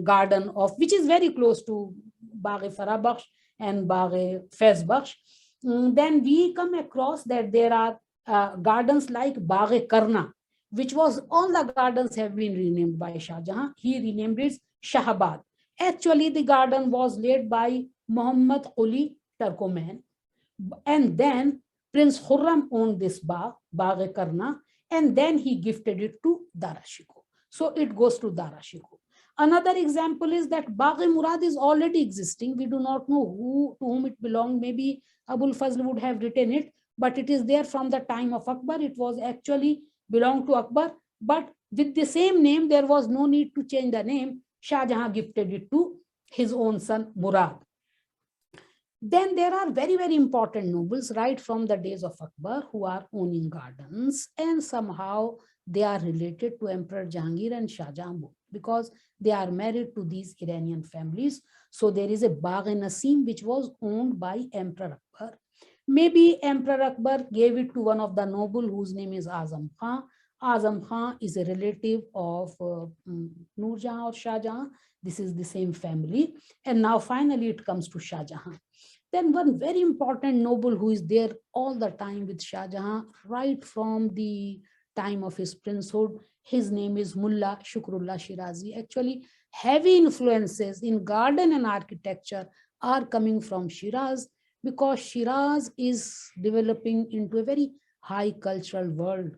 garden of, which is very close to Bāgh Farah Bakhsh and Bāgh Faiz Bakhsh. Then we come across that there are gardens like Bāgh Karna, which was, all the gardens have been renamed by Shāh Jahān. He renamed it Shahabad. Actually, the garden was led by Muhammad Quli Turkoman. And then Prince Khurram owned this Bāgh Karna, and then he gifted it to Dara Shikoh. So it goes to Dara Shikoh. Another example is that Bāgh Murad is already existing. We do not know to whom it belonged. Maybe Abul Fazl would have written it, but it is there from the time of Akbar. It was actually belonged to Akbar, but with the same name, there was no need to change the name. Shāh Jahān gifted it to his own son Murad. Then there are very, very important nobles right from the days of Akbar who are owning gardens, and somehow they are related to Emperor Jahangir and Shāh Jahān, because they are married to these Iranian families. So there is a Bāgh-e-Nasim which was owned by Emperor Akbar. Maybe Emperor Akbar gave it to one of the noble whose name is Azam Khan. Azam Khan is a relative of Noor Jahan or Shāh Jahān. This is the same family. And now finally it comes to Shāh Jahān. Then one very important noble who is there all the time with Shāh Jahān, right from the time of his princehood, his name is Mullah Shukrullah Shirazi. Actually, heavy influences in garden and architecture are coming from Shiraz, because Shiraz is developing into a very high cultural world,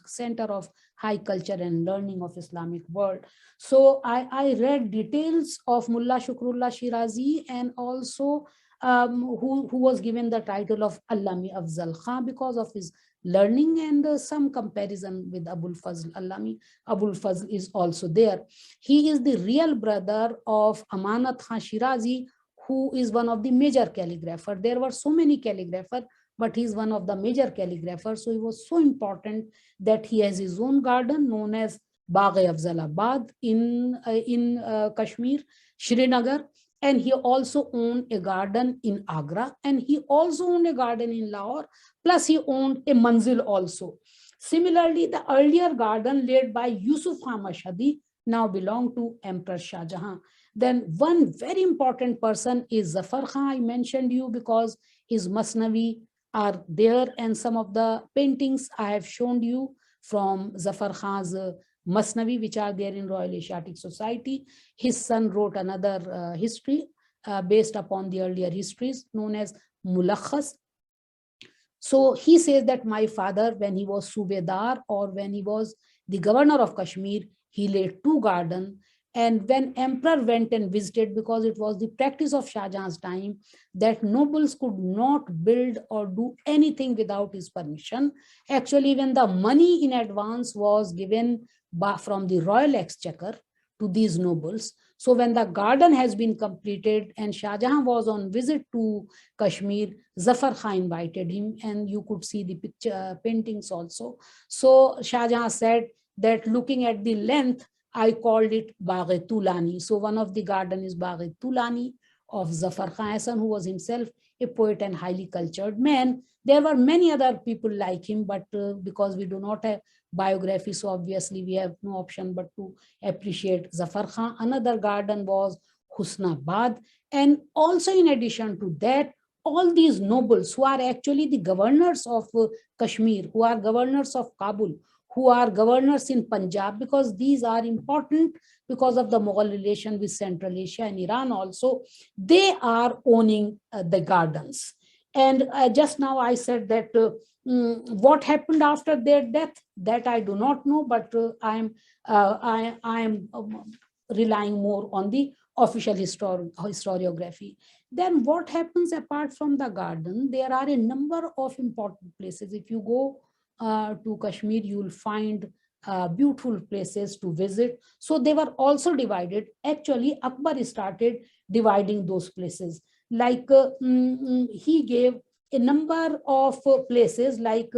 center of high culture and learning of Islamic world. So I read details of Mullah Shukrullah Shirazi, and also who was given the title of Allami Afzal Khan because of his learning, and some comparison with Abul Fazl Allami. Abul Fazl is also there. He is the real brother of Amanat Khan Shirazi, who is one of the major calligraphers. There were so many calligraphers, but he's one of the major calligraphers. So he was so important that he has his own garden known as Bāgh Afzalabad in Kashmir, Srinagar. And he also owned a garden in Agra, and he also owned a garden in Lahore, plus he owned a manzil also. Similarly, the earlier garden led by Yusuf Khan Mashhadi now belonged to Emperor Shah Jahan. Then one very important person is Zafar Khan. I mentioned you because his Masnavi are there, and some of the paintings I have shown you from Zafar Khan's Masnavi, which are there in Royal Asiatic Society. His son wrote another history based upon the earlier histories known as Mulakhas. So he says that my father, when he was Subedar or when he was the governor of Kashmir, he laid 2 gardens. And when emperor went and visited, because it was the practice of Shah Jahan's time that nobles could not build or do anything without his permission. Actually, when the money in advance was given from the royal exchequer to these nobles. So when the garden has been completed and Shah Jahan was on visit to Kashmir, Zafar Khan invited him, and you could see the picture paintings also. So Shah Jahan said that looking at the length, I called it Bāgh Tulani. So one of the garden is Bāgh Tulani of Zafar Khan Hasan, who was himself a poet and highly cultured man. There were many other people like him, but because we do not have biography, so obviously we have no option but to appreciate Zafar Khan. Another garden was Husnabad. And also in addition to that, all these nobles who are actually the governors of Kashmir, who are governors of Kabul, who are governors in Punjab, because these are important because of the Mughal relation with Central Asia and Iran also, they are owning the gardens. And just now I said that what happened after their death, that I do not know, but I am relying more on the official historiography. Then what happens apart from the garden? There are a number of important places. If you go to Kashmir, you will find beautiful places to visit. So they were also divided. Actually, Akbar started dividing those places. Like he gave a number of places, like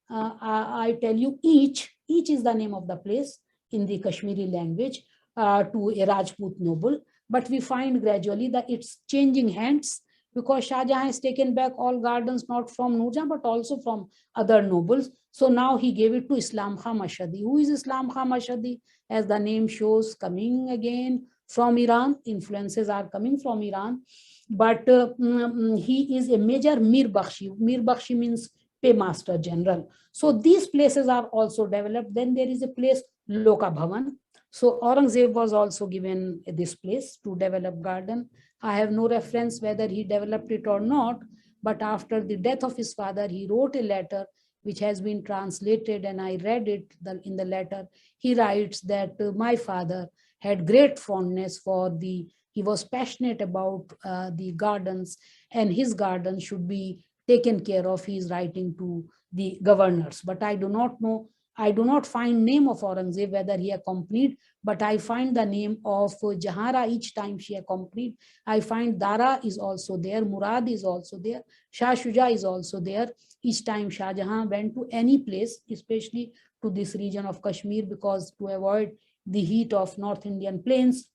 I tell you, each is the name of the place in the Kashmiri language to a Rajput noble. But we find gradually that it's changing hands, because Shah Jahan has taken back all gardens, not from Nurjan, but also from other nobles. So now he gave it to Islam Khan Mashhadi. Who is Islam Khan Mashhadi? As the name shows, coming again from Iran. Influences are coming from Iran. But he is a major Mir Bakhshi. Mir Bakhshi means paymaster general. So these places are also developed. Then there is a place, Loka Bhavan. So Aurangzeb was also given this place to develop garden. I have no reference whether he developed it or not, but after the death of his father, he wrote a letter which has been translated, and I read it in the letter. He writes that my father had great fondness for he was passionate about the gardens, and his garden should be taken care of. He is writing to the governors, but I do not know. I do not find name of Aurangzeb, whether he accompanied, but I find the name of Jahara each time she accompanied. I find Dara is also there, Murad is also there, Shah Shuja is also there. Each time Shah Jahan went to any place, especially to this region of Kashmir, because to avoid the heat of North Indian plains.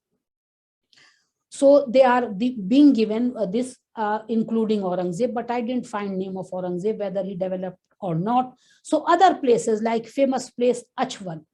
So they are being given this, including Aurangzeb, but I didn't find name of Aurangzeb, whether he developed or not. So other places, like famous place Achwal.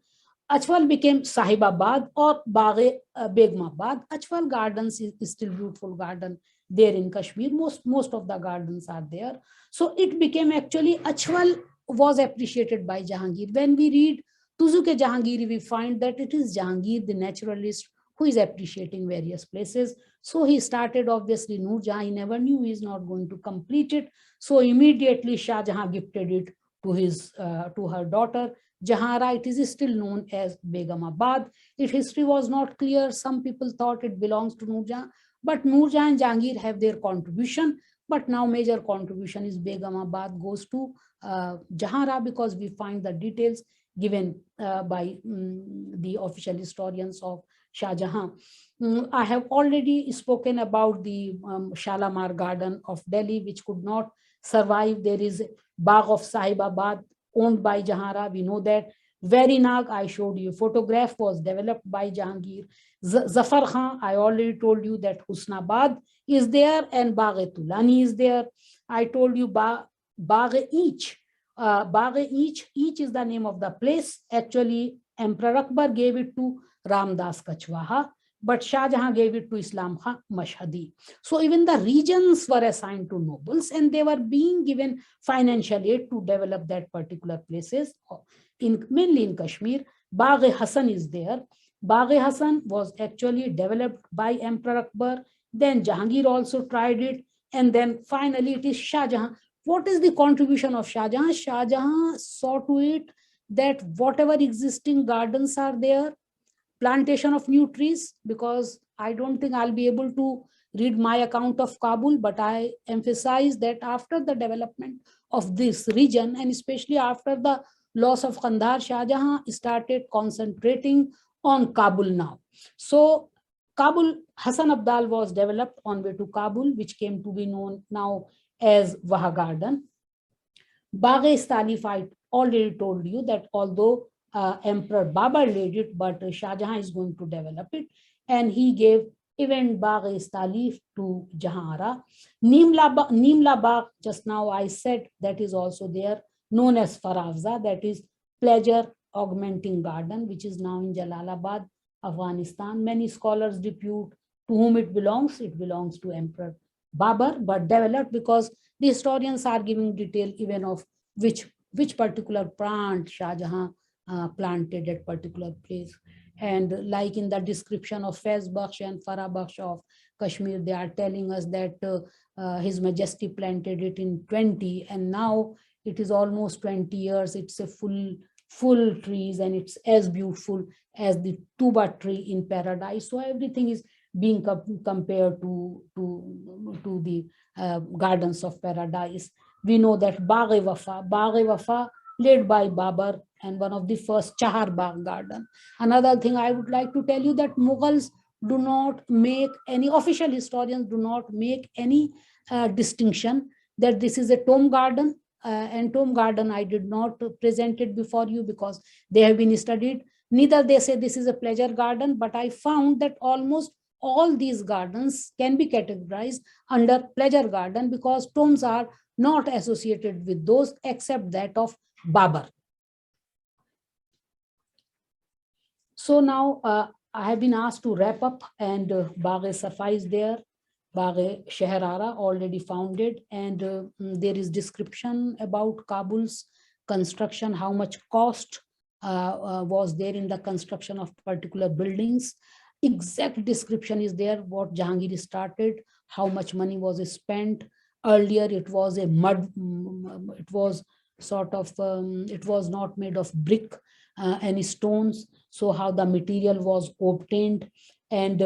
Achwal became Sahibabad or Bāgh Begmabad. Achwal Gardens is still beautiful garden there in Kashmir. Most of the gardens are there. So it became actually, Achwal was appreciated by Jahangir. When we read Tuzuke Jahangiri, we find that it is Jahangir, the naturalist, who is appreciating various places. So he started, obviously, Noor Jahan, he never knew he is not going to complete it. So immediately Shah Jahan gifted it to her daughter Jahara. It is still known as Begumabad. If history was not clear, some people thought it belongs to Noor Jahan, but Noor Jahan and Jahangir have their contribution. But now major contribution is Begumabad goes to Jahara, because we find the details given by the official historians of Shah Jahan. I have already spoken about the Shalamar Garden of Delhi, which could not survive. There is Bāgh of Sahibabad owned by Jahara. We know that. Verinag, I showed you, photograph was developed by Jahangir. Zafar Khan, I already told you that Husnabad is there and Bagh-e-Tulani is there. I told you Bagh-e-Each. Each is the name of the place. Actually, Emperor Akbar gave it to Ramdas Kachwaha, but Shah Jahan gave it to Islam Khan Mashhadi. So even the regions were assigned to nobles, and they were being given financial aid to develop that particular places, mainly in Kashmir. Bagh-e-Hasan is there. Bagh-e-Hasan was actually developed by Emperor Akbar. Then Jahangir also tried it, and then finally it is Shah Jahan. What is the contribution of Shah Jahan? Shah Jahan saw to it that whatever existing gardens are there, plantation of new trees, because I don't think I'll be able to read my account of Kabul, but I emphasize that after the development of this region, and especially after the loss of Kandahar, Shah Jahan started concentrating on Kabul now. So Kabul, Hassan Abdal was developed on way to Kabul, which came to be known now as Waha Garden. Bagh-e-Talif, I already told you that although Emperor Babur laid it, but Shah Jahan is going to develop it, and he gave even Bagh-e-Talif to Jahara. Nimla Bagh, just now I said, that is also there, known as Faravza, that is pleasure augmenting garden, which is now in Jalalabad, Afghanistan. Many scholars repute to whom it belongs. It belongs to Emperor Babur, but developed because the historians are giving detail even of which particular plant Shah Jahan planted at particular place. And like in the description of Faiz Bakhsh and Farah Bakhsh of Kashmir, they are telling us that His Majesty planted it in 20, and now it is almost 20 years. It's a full trees, and it's as beautiful as the tuba tree in paradise. So everything is being compared to the gardens of paradise. We know that Bagh-e-Wafa led by Babur, and one of the first Chahar Bagh garden. Another thing I would like to tell you, that Mughals do not make any, official historians do not make any distinction that this is a tomb garden, and tomb garden I did not present it before you because they have been studied. Neither they say this is a pleasure garden, but I found that almost all these gardens can be categorized under pleasure garden because tombs are not associated with those except that of Babur. So now I have been asked to wrap up, and Bagh-e-Safa is there. Bagh-e-Shahrara already founded, and there is description about Kabul's construction, how much cost was there in the construction of particular buildings. Exact description is there, what Jahangir started, how much money was spent. Earlier it was a mud, it was sort of, it was not made of brick, any stones. So how the material was obtained. And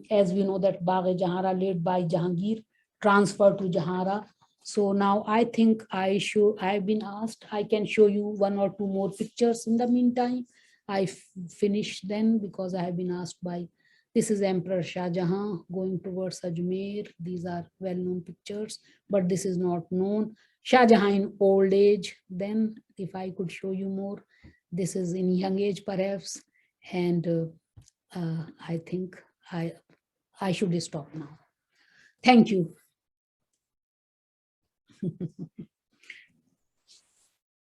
as we know that Bagh-e-Jahara led by Jahangir transferred to Jahara. So now I think I've been asked, I can show you one or two more pictures in the meantime. I finish then because I have been asked by, this is Emperor Shah Jahan going towards Ajmer. These are well-known pictures, but this is not known. Shah Jahan in old age. Then if I could show you more, this is in young age perhaps. And I think I should stop now. Thank you.